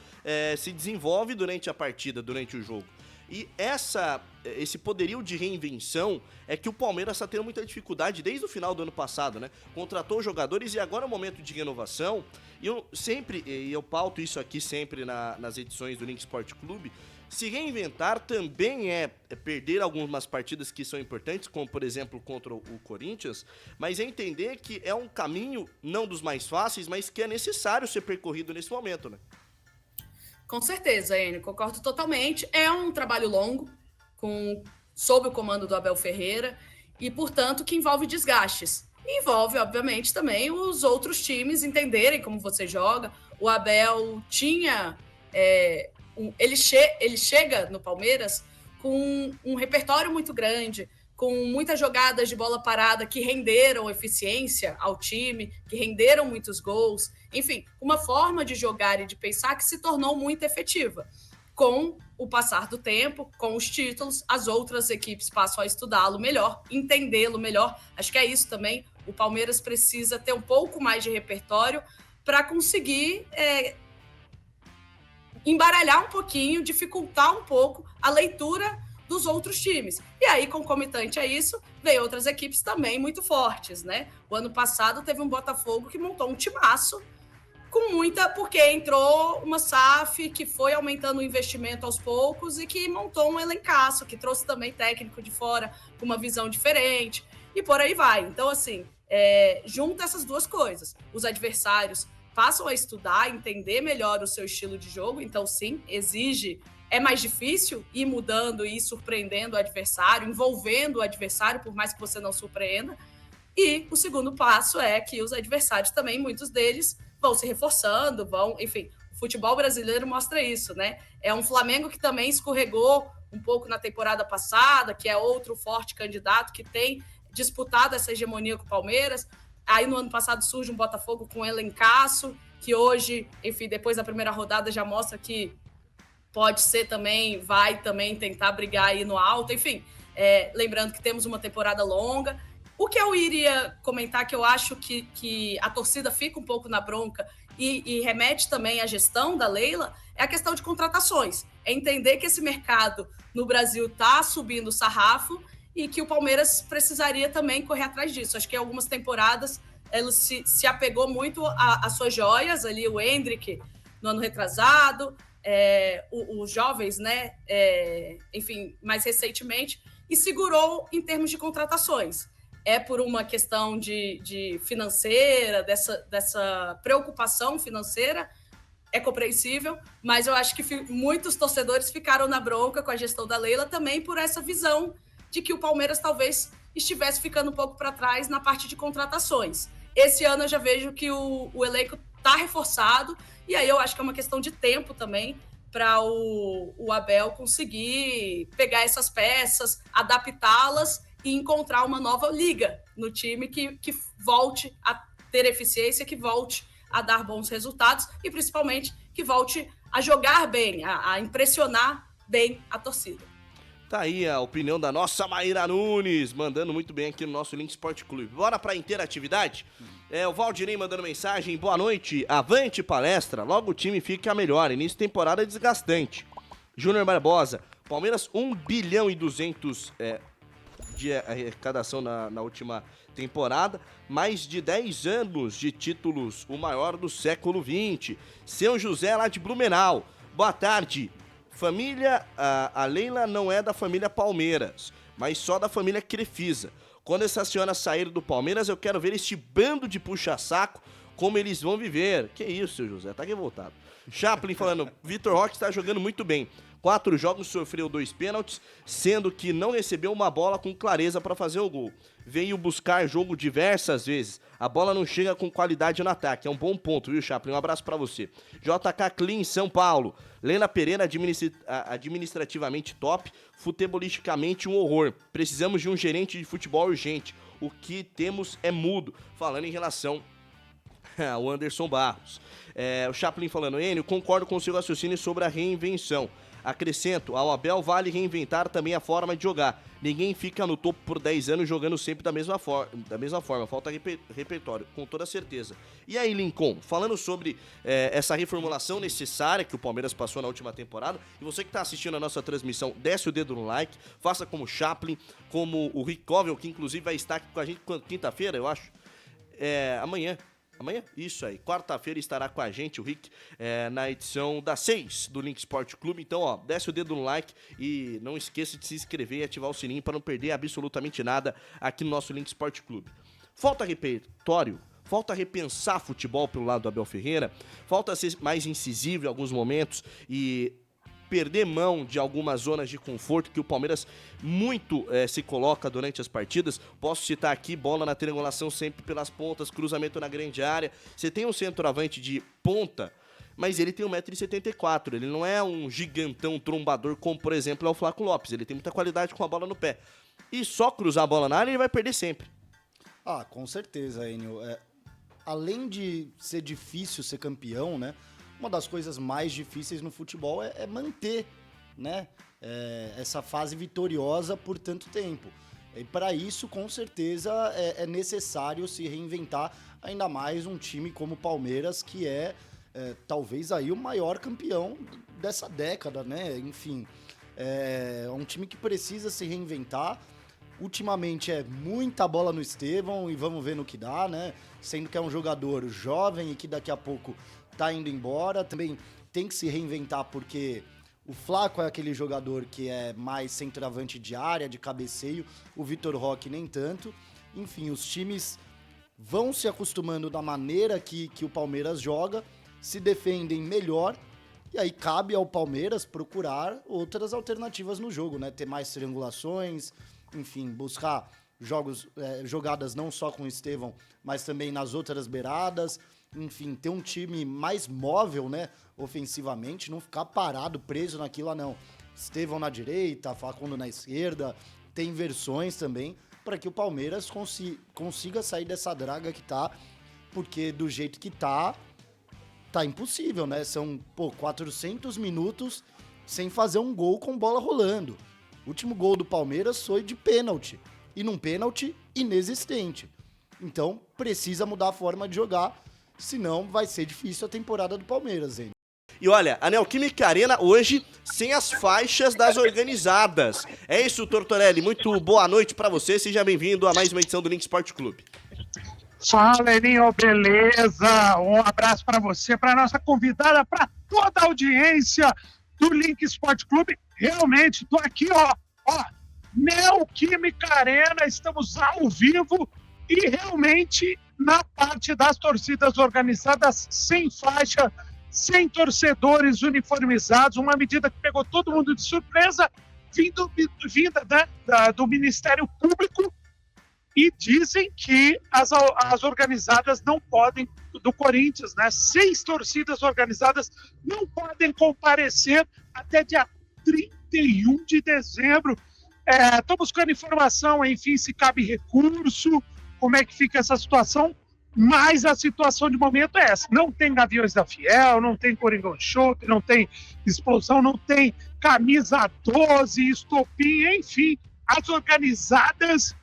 se desenvolve durante a partida, durante o jogo. E esse poderio de reinvenção é que o Palmeiras está tendo muita dificuldade desde o final do ano passado, né? Contratou jogadores e agora é o momento de renovação. E eu pauto isso aqui sempre nas edições do Link Sport Clube. Se reinventar também é perder algumas partidas que são importantes, como por exemplo contra o Corinthians, mas é entender que é um caminho não dos mais fáceis, mas que é necessário ser percorrido nesse momento, né? Com certeza, Enio, concordo totalmente. É um trabalho longo, sob o comando do Abel Ferreira, e, portanto, que envolve desgastes. E envolve, obviamente, também os outros times entenderem como você joga. O Abel tinha... ele chega no Palmeiras com um repertório muito grande, com muitas jogadas de bola parada que renderam eficiência ao time, que renderam muitos gols. Enfim, uma forma de jogar e de pensar que se tornou muito efetiva. Com o passar do tempo, com os títulos, as outras equipes passam a estudá-lo melhor, entendê-lo melhor. Acho que é isso também. O Palmeiras precisa ter um pouco mais de repertório para conseguir embaralhar um pouquinho, dificultar um pouco a leitura dos outros times. E aí, concomitante a isso, veio outras equipes também muito fortes, né? O ano passado teve um Botafogo que montou um timaço porque entrou uma SAF que foi aumentando o investimento aos poucos e que montou um elencaço, que trouxe também técnico de fora com uma visão diferente e por aí vai. Então, assim, junta essas duas coisas. Os adversários passam a estudar, entender melhor o seu estilo de jogo, então sim, é mais difícil ir mudando e ir surpreendendo o adversário, envolvendo o adversário, por mais que você não surpreenda. E o segundo passo é que os adversários também, muitos deles, vão se reforçando, enfim, o futebol brasileiro mostra isso, né? É um Flamengo que também escorregou um pouco na temporada passada, que é outro forte candidato que tem disputado essa hegemonia com o Palmeiras. Aí no ano passado surge um Botafogo com um elencaço, que hoje, enfim, depois da primeira rodada já mostra que pode ser também, vai também tentar brigar aí no alto, enfim, lembrando que temos uma temporada longa. O que eu iria comentar, que eu acho que a torcida fica um pouco na bronca e remete também à gestão da Leila, é a questão de contratações. É entender que esse mercado no Brasil está subindo o sarrafo e que o Palmeiras precisaria também correr atrás disso. Acho que em algumas temporadas ele se apegou muito às suas joias, ali o Endrick no ano retrasado, os jovens, né? Enfim, mais recentemente, e segurou em termos de contratações. Por uma questão de financeira, dessa preocupação financeira, é compreensível, mas eu acho que muitos torcedores ficaram na bronca com a gestão da Leila também por essa visão de que o Palmeiras talvez estivesse ficando um pouco para trás na parte de contratações. Esse ano eu já vejo que o elenco está reforçado, e aí eu acho que é uma questão de tempo também para o Abel conseguir pegar essas peças, adaptá-las e encontrar uma nova liga no time que volte a ter eficiência, que volte a dar bons resultados e principalmente que volte a jogar bem, a impressionar bem a torcida. Tá aí a opinião da nossa Maíra Nunes, mandando muito bem aqui no nosso Link Sport Clube. Bora pra interatividade? O Valdirei mandando mensagem, boa noite, avante palestra, logo o time fica melhor, início de temporada desgastante. Júnior Barbosa, Palmeiras 1 bilhão e 200 de arrecadação na última temporada, mais de 10 anos de títulos, o maior do século XX. Seu José lá de Blumenau, boa tarde. Família, a Leila não é da família Palmeiras, mas só da família Crefisa. Quando essas senhoras saírem do Palmeiras, eu quero ver este bando de puxa-saco, como eles vão viver. Que isso, seu José, tá revoltado. Chaplin falando, Vitor Roque está jogando muito bem. 4 jogos, sofreu 2 pênaltis, sendo que não recebeu uma bola com clareza para fazer o gol. Veio buscar jogo diversas vezes. A bola não chega com qualidade no ataque. É um bom ponto, viu, Chaplin? Um abraço para você. JK Clean, São Paulo. Leila Pereira, administrativamente top, futebolisticamente um horror. Precisamos de um gerente de futebol urgente. O que temos é mudo. Falando em relação ao Anderson Barros. O Chaplin falando, Enio, concordo com o seu raciocínio sobre a reinvenção. Acrescento, ao Abel vale reinventar também a forma de jogar. Ninguém fica no topo por 10 anos jogando sempre da mesma forma. Falta repertório, com toda certeza. E aí, Lincoln, falando sobre essa reformulação necessária que o Palmeiras passou na última temporada, e você que está assistindo a nossa transmissão, desce o dedo no like, faça como o Chaplin, como o Rick Covel, que inclusive vai estar aqui com a gente quinta-feira, eu acho. Amanhã? Isso aí. Quarta-feira estará com a gente o Rick na edição das 6 do Link Sport Clube. Então, desce o dedo no like e não esqueça de se inscrever e ativar o sininho para não perder absolutamente nada aqui no nosso Link Sport Clube. Falta repertório, falta repensar futebol pelo lado do Abel Ferreira, falta ser mais incisivo em alguns momentos e perder mão de algumas zonas de conforto que o Palmeiras muito se coloca durante as partidas. Posso citar aqui, bola na triangulação sempre pelas pontas, cruzamento na grande área. Você tem um centroavante de ponta, mas ele tem 1,74 m, ele não é um gigantão trombador como, por exemplo, é o Flaco Lopes. Ele tem muita qualidade com a bola no pé. E só cruzar a bola na área, ele vai perder sempre. Com certeza, Enio. Além de ser difícil ser campeão, né? Uma das coisas mais difíceis no futebol é manter, né, essa fase vitoriosa por tanto tempo. E para isso, com certeza, é necessário se reinventar, ainda mais um time como o Palmeiras, que talvez aí o maior campeão dessa década, né? Enfim, é um time que precisa se reinventar. Ultimamente é muita bola no Estevão e vamos ver no que dá, né? Sendo que é um jogador jovem e que daqui a pouco tá indo embora, também tem que se reinventar porque o Flaco é aquele jogador que é mais centroavante de área, de cabeceio, o Vitor Roque nem tanto. Enfim, os times vão se acostumando da maneira que o Palmeiras joga, se defendem melhor, e aí cabe ao Palmeiras procurar outras alternativas no jogo, né? Ter mais triangulações, enfim, buscar jogadas não só com o Estevão, mas também nas outras beiradas. Enfim, ter um time mais móvel, né, ofensivamente, não ficar parado, preso naquilo, não. Estevão na direita, Facundo na esquerda, tem versões também, para que o Palmeiras consiga sair dessa draga que tá, porque do jeito que tá impossível, né? São, 400 minutos sem fazer um gol com bola rolando. O último gol do Palmeiras foi de pênalti, e num pênalti inexistente. Então, precisa mudar a forma de jogar, senão vai ser difícil a temporada do Palmeiras, hein? E olha, a Neoquímica Arena hoje sem as faixas das organizadas. É isso, Tortorelli. Muito boa noite pra você. Seja bem-vindo a mais uma edição do Link Sport Clube. Fala, Elinho, beleza? Um abraço pra você, pra nossa convidada, pra toda a audiência do Link Sport Clube. Realmente, tô aqui, ó, Neoquímica Arena, estamos ao vivo e realmente na parte das torcidas organizadas, sem faixa, sem torcedores uniformizados, uma medida que pegou todo mundo de surpresa, vinda, né, do Ministério Público, E dizem que as organizadas não podem, do Corinthians, né? 6 torcidas organizadas não podem comparecer até dia 31 de dezembro. Estou buscando informação, enfim, se cabe recurso, como é que fica essa situação, mas a situação de momento é essa. Não tem Gaviões da Fiel, não tem Coringão Chopp, não tem Explosão, não tem Camisa 12, Estopim, enfim, as organizadas...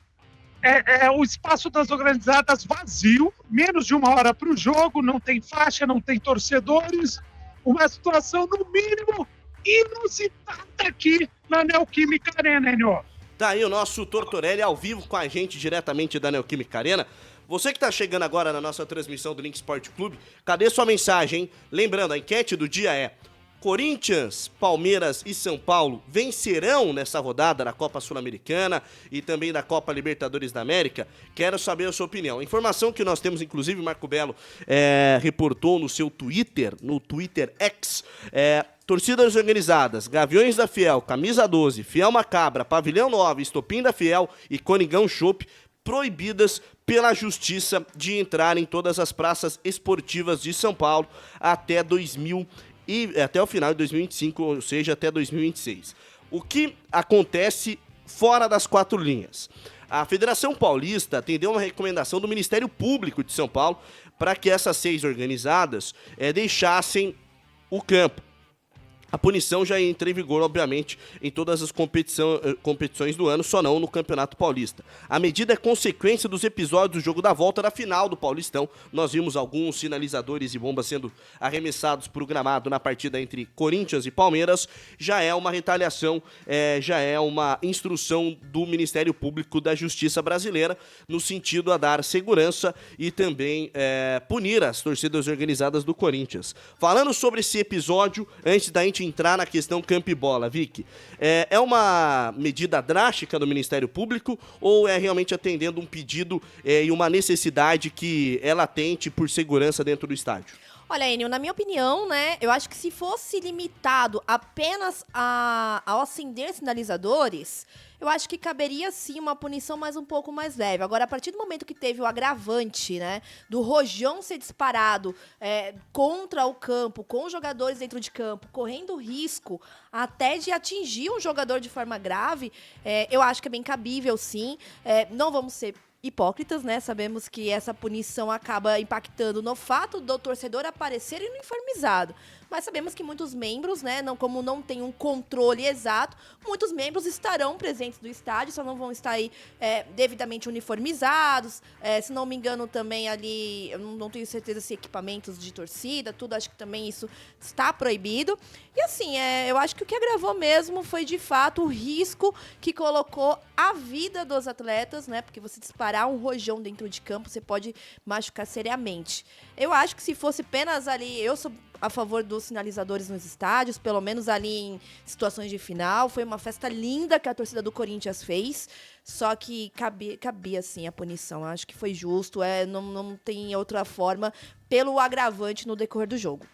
o espaço das organizadas vazio, menos de 1 hora para o jogo, não tem faixa, não tem torcedores, uma situação, no mínimo, inusitada aqui na Neoquímica Arena, Enio. Tá aí o nosso Tortorelli ao vivo com a gente diretamente da Neoquímica Arena. Você que tá chegando agora na nossa transmissão do Link Sport Clube, cadê sua mensagem, hein? Lembrando, a enquete do dia é: Corinthians, Palmeiras e São Paulo vencerão nessa rodada da Copa Sul-Americana e também da Copa Libertadores da América? Quero saber a sua opinião. Informação que nós temos, inclusive, o Marco Belo reportou no seu Twitter, no Twitter X, torcidas organizadas, Gaviões da Fiel, Camisa 12, Fiel Macabra, Pavilhão 9, Estopim da Fiel e Coringão Chopp, proibidas pela Justiça de entrar em todas as praças esportivas de São Paulo até o final de 2025, ou seja, até 2026. O que acontece fora das 4 linhas? A Federação Paulista atendeu uma recomendação do Ministério Público de São Paulo para que essas 6 organizadas deixassem o campo. A punição já entra em vigor, obviamente, em todas as competições do ano, só não no Campeonato Paulista. A medida é consequência dos episódios do jogo da volta da final do Paulistão. Nós vimos alguns sinalizadores e bombas sendo arremessados para o gramado na partida entre Corinthians e Palmeiras. Já é uma retaliação, já é uma instrução do Ministério Público da Justiça Brasileira, no sentido a dar segurança e também punir as torcidas organizadas do Corinthians. Falando sobre esse episódio, antes da gente entrar na questão campo e bola, Vicky, é uma medida drástica do Ministério Público ou é realmente atendendo um pedido e uma necessidade que é latente por segurança dentro do estádio? Olha, Enio, na minha opinião, né, eu acho que se fosse limitado apenas ao acender sinalizadores, eu acho que caberia sim uma punição um pouco mais leve. Agora, a partir do momento que teve o agravante, né, do rojão ser disparado contra o campo, com os jogadores dentro de campo, correndo risco até de atingir um jogador de forma grave, eu acho que é bem cabível, sim. Não vamos ser hipócritas, né? Sabemos que essa punição acaba impactando no fato do torcedor aparecer uniformizado. Mas sabemos que muitos membros, né, como não tem um controle exato, muitos membros estarão presentes do estádio, só não vão estar aí devidamente uniformizados. Se não me engano, também ali, eu não tenho certeza se equipamentos de torcida, tudo, acho que também isso está proibido. E assim, eu acho que o que agravou mesmo foi, de fato, o risco que colocou a vida dos atletas, né? Porque você disparar um rojão dentro de campo, você pode machucar seriamente. Eu acho que se fosse apenas ali, eu sou a favor dos sinalizadores nos estádios, pelo menos ali em situações de final. Foi uma festa linda que a torcida do Corinthians fez, só que cabia sim a punição. Acho que foi justo, não tem outra forma pelo agravante no decorrer do jogo.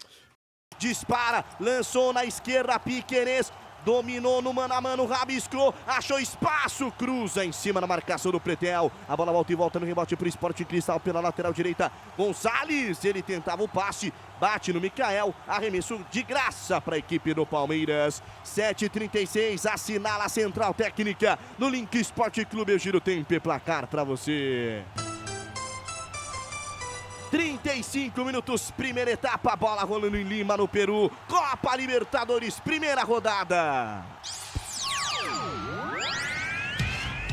Dispara, lançou na esquerda, Piquerez, dominou no mano a mano, rabiscou, achou espaço, cruza em cima da marcação do Pretel. A bola volta e volta no rebote pro Sport Cristal pela lateral direita. Gonçalves, ele tentava o passe, bate no Mikael, arremesso de graça para a equipe do Palmeiras. 7h36, assinala a central técnica no Link Sport Clube. Eu giro tempo e placar para você. 35 minutos, primeira etapa, bola rolando em Lima, no Peru. Copa Libertadores, primeira rodada.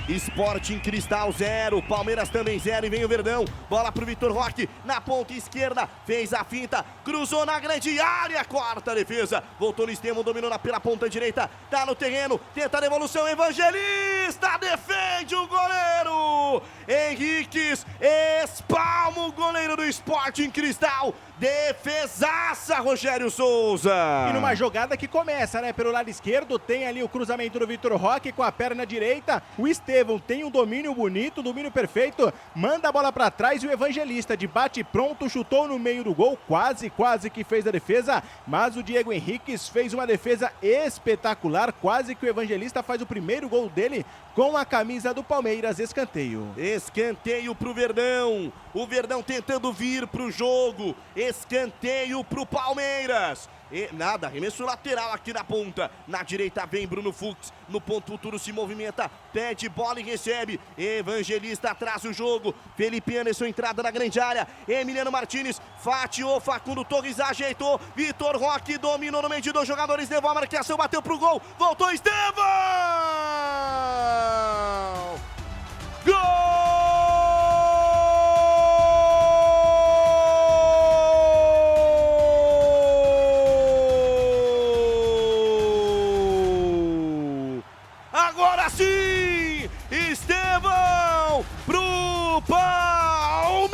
Sporting Cristal 0, Palmeiras também 0 e vem o Verdão. Bola pro Vitor Roque, na ponta esquerda, fez a finta, cruzou na grande área, corta a defesa. Voltou no Estevão, dominou pela ponta direita, tá no terreno, tenta a devolução, Evangelista, defende o goleiro. Henriques espalma o goleiro do Sporting Cristal. Defesaça, Rogério Souza. E numa jogada que começa, né, pelo lado esquerdo, tem ali o cruzamento do Vitor Roque com a perna direita. O Estevão Estevão tem um domínio bonito, um domínio perfeito, manda a bola para trás e o Evangelista de bate pronto, chutou no meio do gol, quase que fez a defesa, mas o Diego Henriques fez uma defesa espetacular, quase que o Evangelista faz o primeiro gol dele com a camisa do Palmeiras, escanteio. Escanteio pro Verdão, o Verdão tentando vir pro jogo, escanteio pro Palmeiras. E nada, arremesso lateral aqui na ponta. Na direita vem Bruno Fux. No ponto futuro se movimenta. Pede bola e recebe. Evangelista atrás o jogo. Felipe Anderson, entrada na grande área. Emiliano Martins fatiou. Facundo Torres ajeitou. Vitor Roque dominou no meio de dois jogadores. Levou a marcação, bateu pro gol. Voltou Estevão! Gol! Agora sim! Estevão pro Palmeiras!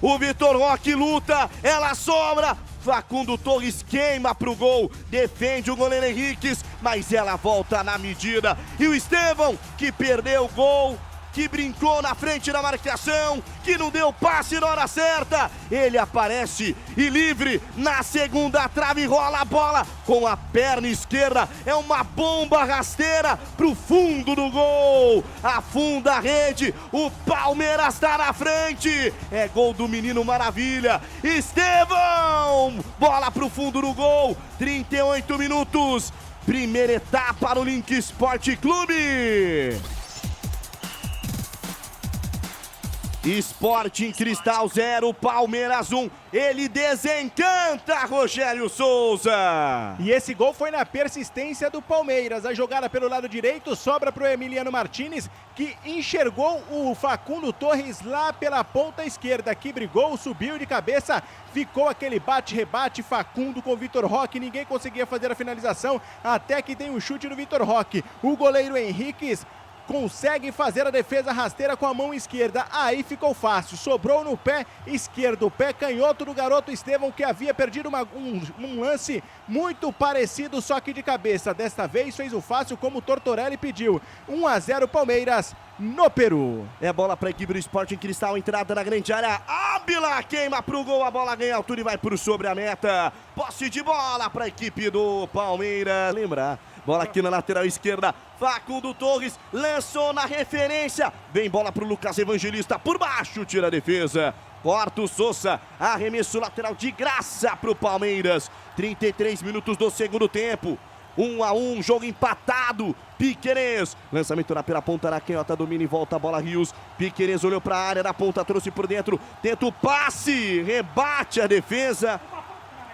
O Vitor Roque luta, ela sobra. Facundo Torres queima pro gol, defende o goleiro Henriques, mas ela volta na medida. E o Estevão, que perdeu o gol, que brincou na frente da marcação, que não deu passe na hora certa, ele aparece e livre na segunda trave, rola a bola com a perna esquerda, é uma bomba rasteira pro fundo do gol, afunda a rede, o Palmeiras está na frente, é gol do menino maravilha, Estevão, bola pro fundo do gol, 38 minutos, primeira etapa no Link Esporte Clube. Sporting Cristal 0, Palmeiras 1. Ele desencanta Rogério Souza. E esse gol foi na persistência do Palmeiras. A jogada pelo lado direito sobra para o Emiliano Martins, que enxergou o Facundo Torres lá pela ponta esquerda, que brigou, subiu de cabeça, ficou aquele bate-rebate Facundo com o Vitor Roque, ninguém conseguia fazer a finalização, até que tem um chute do Vitor Roque. O goleiro Henriques consegue fazer a defesa rasteira com a mão esquerda, aí ficou fácil, sobrou no pé esquerdo, pé canhoto do garoto Estevão, que havia perdido um lance muito parecido, só que de cabeça. Desta vez fez o fácil como o Tortorelli pediu. 1-0 Palmeiras no Peru. É bola para a equipe do Sporting Cristal, entrada na grande área, Ábila queima pro gol, a bola ganha altura e vai por sobre a meta. Posse de bola para a equipe do Palmeiras. Lembrar, bola aqui na lateral esquerda, Facundo Torres lançou na referência, vem bola pro Lucas Evangelista, por baixo, tira a defesa. Corta o Sousa, arremesso lateral de graça pro Palmeiras. 33 minutos do segundo tempo. 1-1, jogo empatado. Piquerez, lançamento pela ponta na canhota, domina e volta a bola Rios. Piquerez olhou para a área, na ponta trouxe por dentro, tenta o passe, rebate a defesa.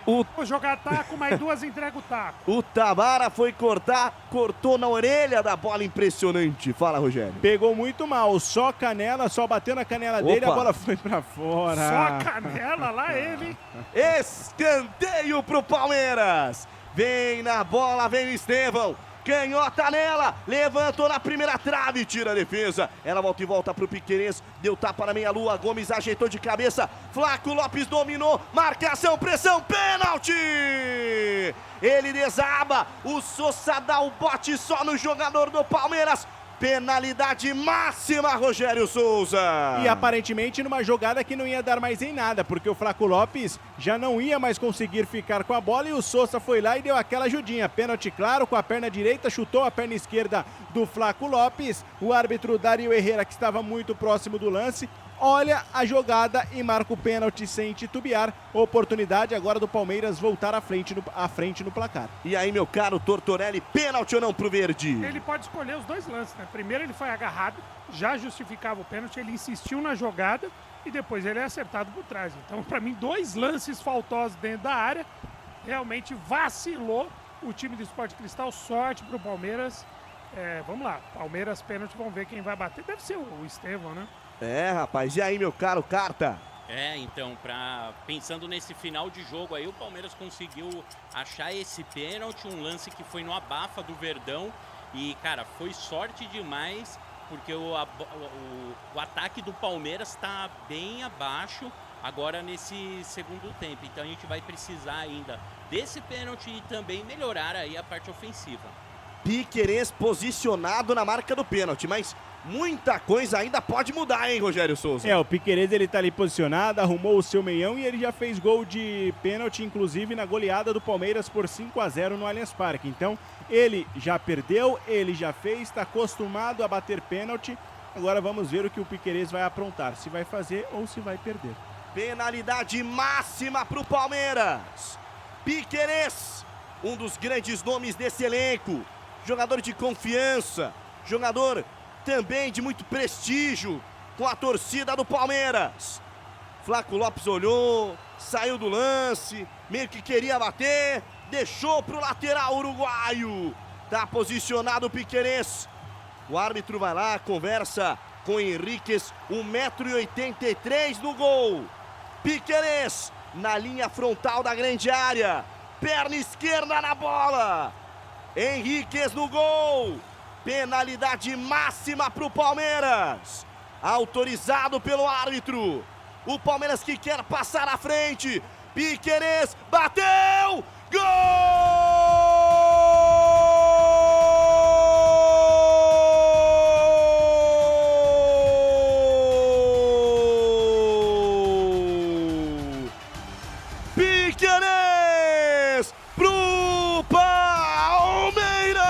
Vou jogar taco, mais duas entrega o taco. O Tabara foi cortar, cortou na orelha da bola, impressionante. Fala, Rogério. Pegou muito mal, só canela, só bateu na canela dele, a bola foi pra fora. Só canela, lá ele. Escanteio pro Palmeiras. Vem na bola, vem o Estevão. Canhota nela, levantou na primeira trave, tira a defesa. Ela volta e volta pro Piquerez, deu tapa na meia-lua, Gomes ajeitou de cabeça, Flaco Lopes dominou, marcação, pressão, pênalti! Ele desaba, o Sousa dá o bote só no jogador do Palmeiras. Penalidade máxima, Rogério Souza. E aparentemente numa jogada que não ia dar mais em nada, porque o Flaco Lopes já não ia mais conseguir ficar com a bola e o Sousa foi lá e deu aquela ajudinha. Pênalti claro, com a perna direita, chutou a perna esquerda do Flaco Lopes. O árbitro Dario Herrera, que estava muito próximo do lance, olha a jogada e marca o pênalti sem titubear. Oportunidade agora do Palmeiras voltar à frente no placar. E aí, meu caro Tortorelli, pênalti ou não pro Verde? Ele pode escolher os dois lances, né? Primeiro ele foi agarrado, já justificava o pênalti, ele insistiu na jogada e depois ele é acertado por trás. Então, para mim, dois lances faltosos dentro da área. Realmente vacilou o time do Sport Cristal. Sorte pro Palmeiras. Vamos lá, Palmeiras pênalti, vamos ver quem vai bater. Deve ser o Estevão, né? É, rapaz, e aí, meu caro Carta? Então, pensando nesse final de jogo aí, o Palmeiras conseguiu achar esse pênalti, um lance que foi no abafa do Verdão. E, cara, foi sorte demais, porque o ataque do Palmeiras está bem abaixo agora nesse segundo tempo. Então a gente vai precisar ainda desse pênalti e também melhorar aí a parte ofensiva. Piquerez posicionado na marca do pênalti, mas muita coisa ainda pode mudar, hein, Rogério Souza? O Piquerez, ele tá ali posicionado, arrumou o seu meião e ele já fez gol de pênalti, inclusive na goleada do Palmeiras por 5-0 no Allianz Parque. Então, ele já perdeu, ele já fez, está acostumado a bater pênalti. Agora vamos ver o que o Piquerez vai aprontar, se vai fazer ou se vai perder. Penalidade máxima pro Palmeiras. Piquerez, um dos grandes nomes desse elenco. Jogador de confiança, jogador também de muito prestígio com a torcida do Palmeiras. Flaco Lopes olhou, saiu do lance, meio que queria bater, deixou pro lateral uruguaio. Tá posicionado o Piquerez. O árbitro vai lá, conversa com Henriquez, 1,83 m no gol. Piquerez na linha frontal da grande área, perna esquerda na bola. Henriquez no gol. Penalidade máxima para o Palmeiras. Autorizado pelo árbitro. O Palmeiras que quer passar à frente. Piquerez bateu. Gol! Piquerez pro Palmeiras!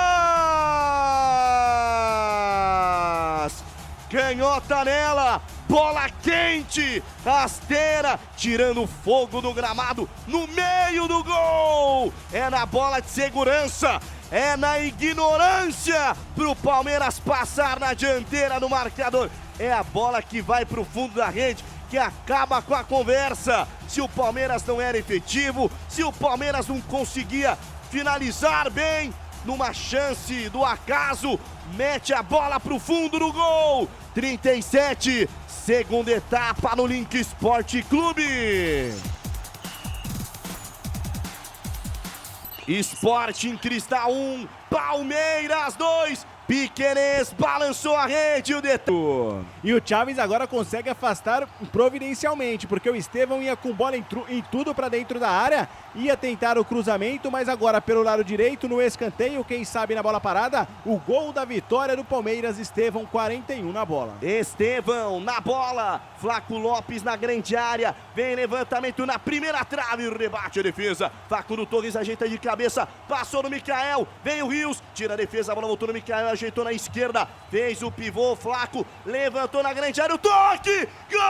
Canhota nela, bola quente, rasteira, tirando fogo do gramado, no meio do gol! É na bola de segurança, é na ignorância pro Palmeiras passar na dianteira do marcador. É a bola que vai pro fundo da rede, que acaba com a conversa. Se o Palmeiras não era efetivo, se o Palmeiras não conseguia finalizar bem, numa chance do acaso, mete a bola pro fundo do gol. 37, segunda etapa no Link Esporte Clube. Sporting Cristal 1, Palmeiras 2. Piquerez balançou a rede, o Deto. E o Chaves agora consegue afastar providencialmente, porque o Estevão ia com bola em tudo para dentro da área, ia tentar o cruzamento, mas agora pelo lado direito, no escanteio, quem sabe na bola parada, o gol da vitória do Palmeiras. Estevão, 41 na bola. Estevão na bola, Flaco Lopes na grande área, vem levantamento na primeira trave, rebate a defesa, Facundo Torres ajeita de cabeça, passou no Micael, vem o Rios, tira a defesa, a bola voltou no Micael, ajeitou na esquerda, fez o pivô, Flaco, levantou na grande área, o toque, gol!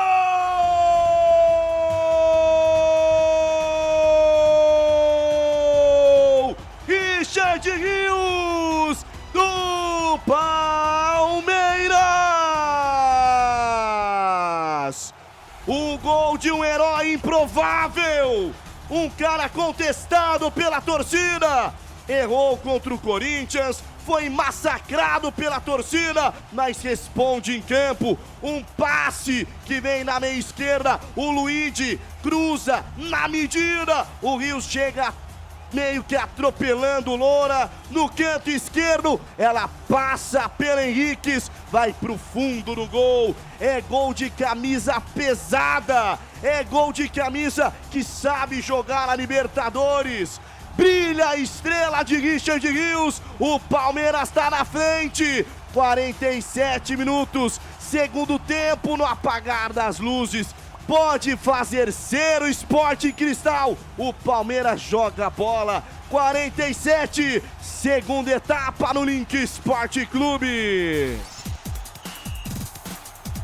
Richard Rios, do Palmeiras! O gol de um herói improvável, um cara contestado pela torcida, errou contra o Corinthians, foi massacrado pela torcida, mas responde em campo, um passe que vem na meia esquerda, o Luigi cruza na medida, o Rios chega meio que atropelando o Loura, no canto esquerdo, ela passa pelo Henriquez, vai pro fundo do gol, é gol de camisa pesada, é gol de camisa que sabe jogar a Libertadores. Brilha a estrela de Richard Rios, o Palmeiras está na frente, 47 minutos, segundo tempo no apagar das luzes, pode fazer ser o Sporting Cristal, o Palmeiras joga a bola, 47, segunda etapa no Link Esporte Clube.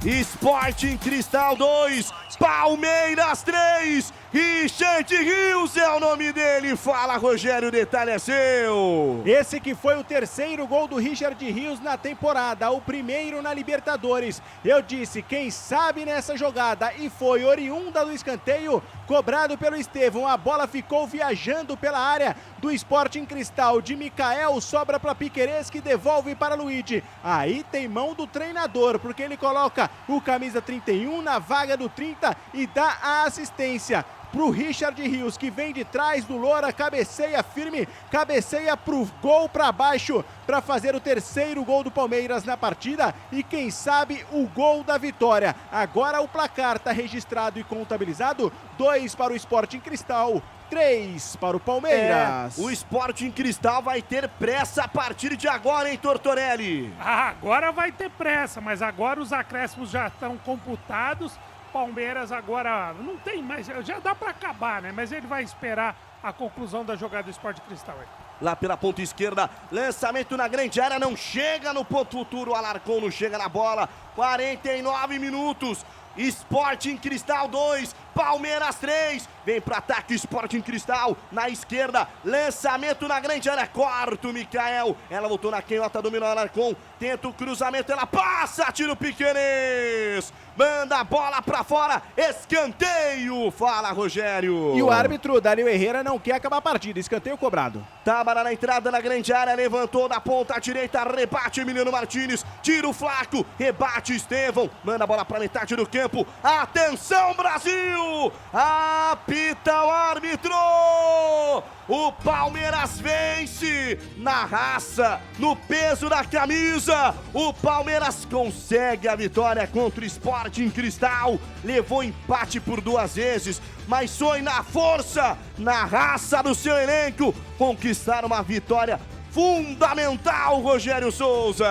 Sporting Cristal 2, Palmeiras 3, Richard Rios é o nome dele, fala Rogério, o detalhe é seu. Esse que foi o terceiro gol do Richard Rios na temporada, o primeiro na Libertadores. Eu disse, quem sabe nessa jogada, e foi oriunda do escanteio, cobrado pelo Estevão, a bola ficou viajando pela área do Sporting Cristal, de Micael, sobra para Piquerez, que devolve para Luigi. Aí tem mão do treinador, porque ele coloca o camisa 31 na vaga do 30 e dá a assistência. pro Richard Rios, que vem de trás do Loura, cabeceia firme, cabeceia pro gol pra baixo, para fazer o terceiro gol do Palmeiras na partida e quem sabe o gol da vitória. Agora o placar tá registrado e contabilizado, 2 para o Sporting Cristal, 3 para o Palmeiras. O Sporting Cristal vai ter pressa a partir de agora, hein, Tortorelli? Agora vai ter pressa, mas agora os acréscimos já estão computados. Palmeiras agora não tem mais, já dá para acabar, né? Mas ele vai esperar a conclusão da jogada do Sporting Cristal aí. Lá pela ponta esquerda, lançamento na grande área, não chega no ponto futuro, o Alarcón não chega na bola, 49 minutos, Sporting Cristal 2, Palmeiras 3, vem pro ataque Sporting Cristal, na esquerda, lançamento na grande área, corta o Mikael, ela voltou na canhota, dominou o Alarcón, tenta o cruzamento, ela passa, tira o Piquerez, manda a bola pra fora, escanteio, fala Rogério. E o árbitro, Dario Herrera, não quer acabar a partida, escanteio cobrado. Tábara na entrada na grande área, levantou da ponta direita, rebate Emiliano Martínez, tira o Flaco, rebate Estevão, manda a bola pra metade do campo, atenção Brasil, apita o árbitro, o Palmeiras vence, na raça, no peso da camisa, o Palmeiras consegue a vitória contra o Sporting Cristal, levou empate por 2 vezes, mas foi na força, na raça do seu elenco, conquistar uma vitória fundamental, Rogério Souza.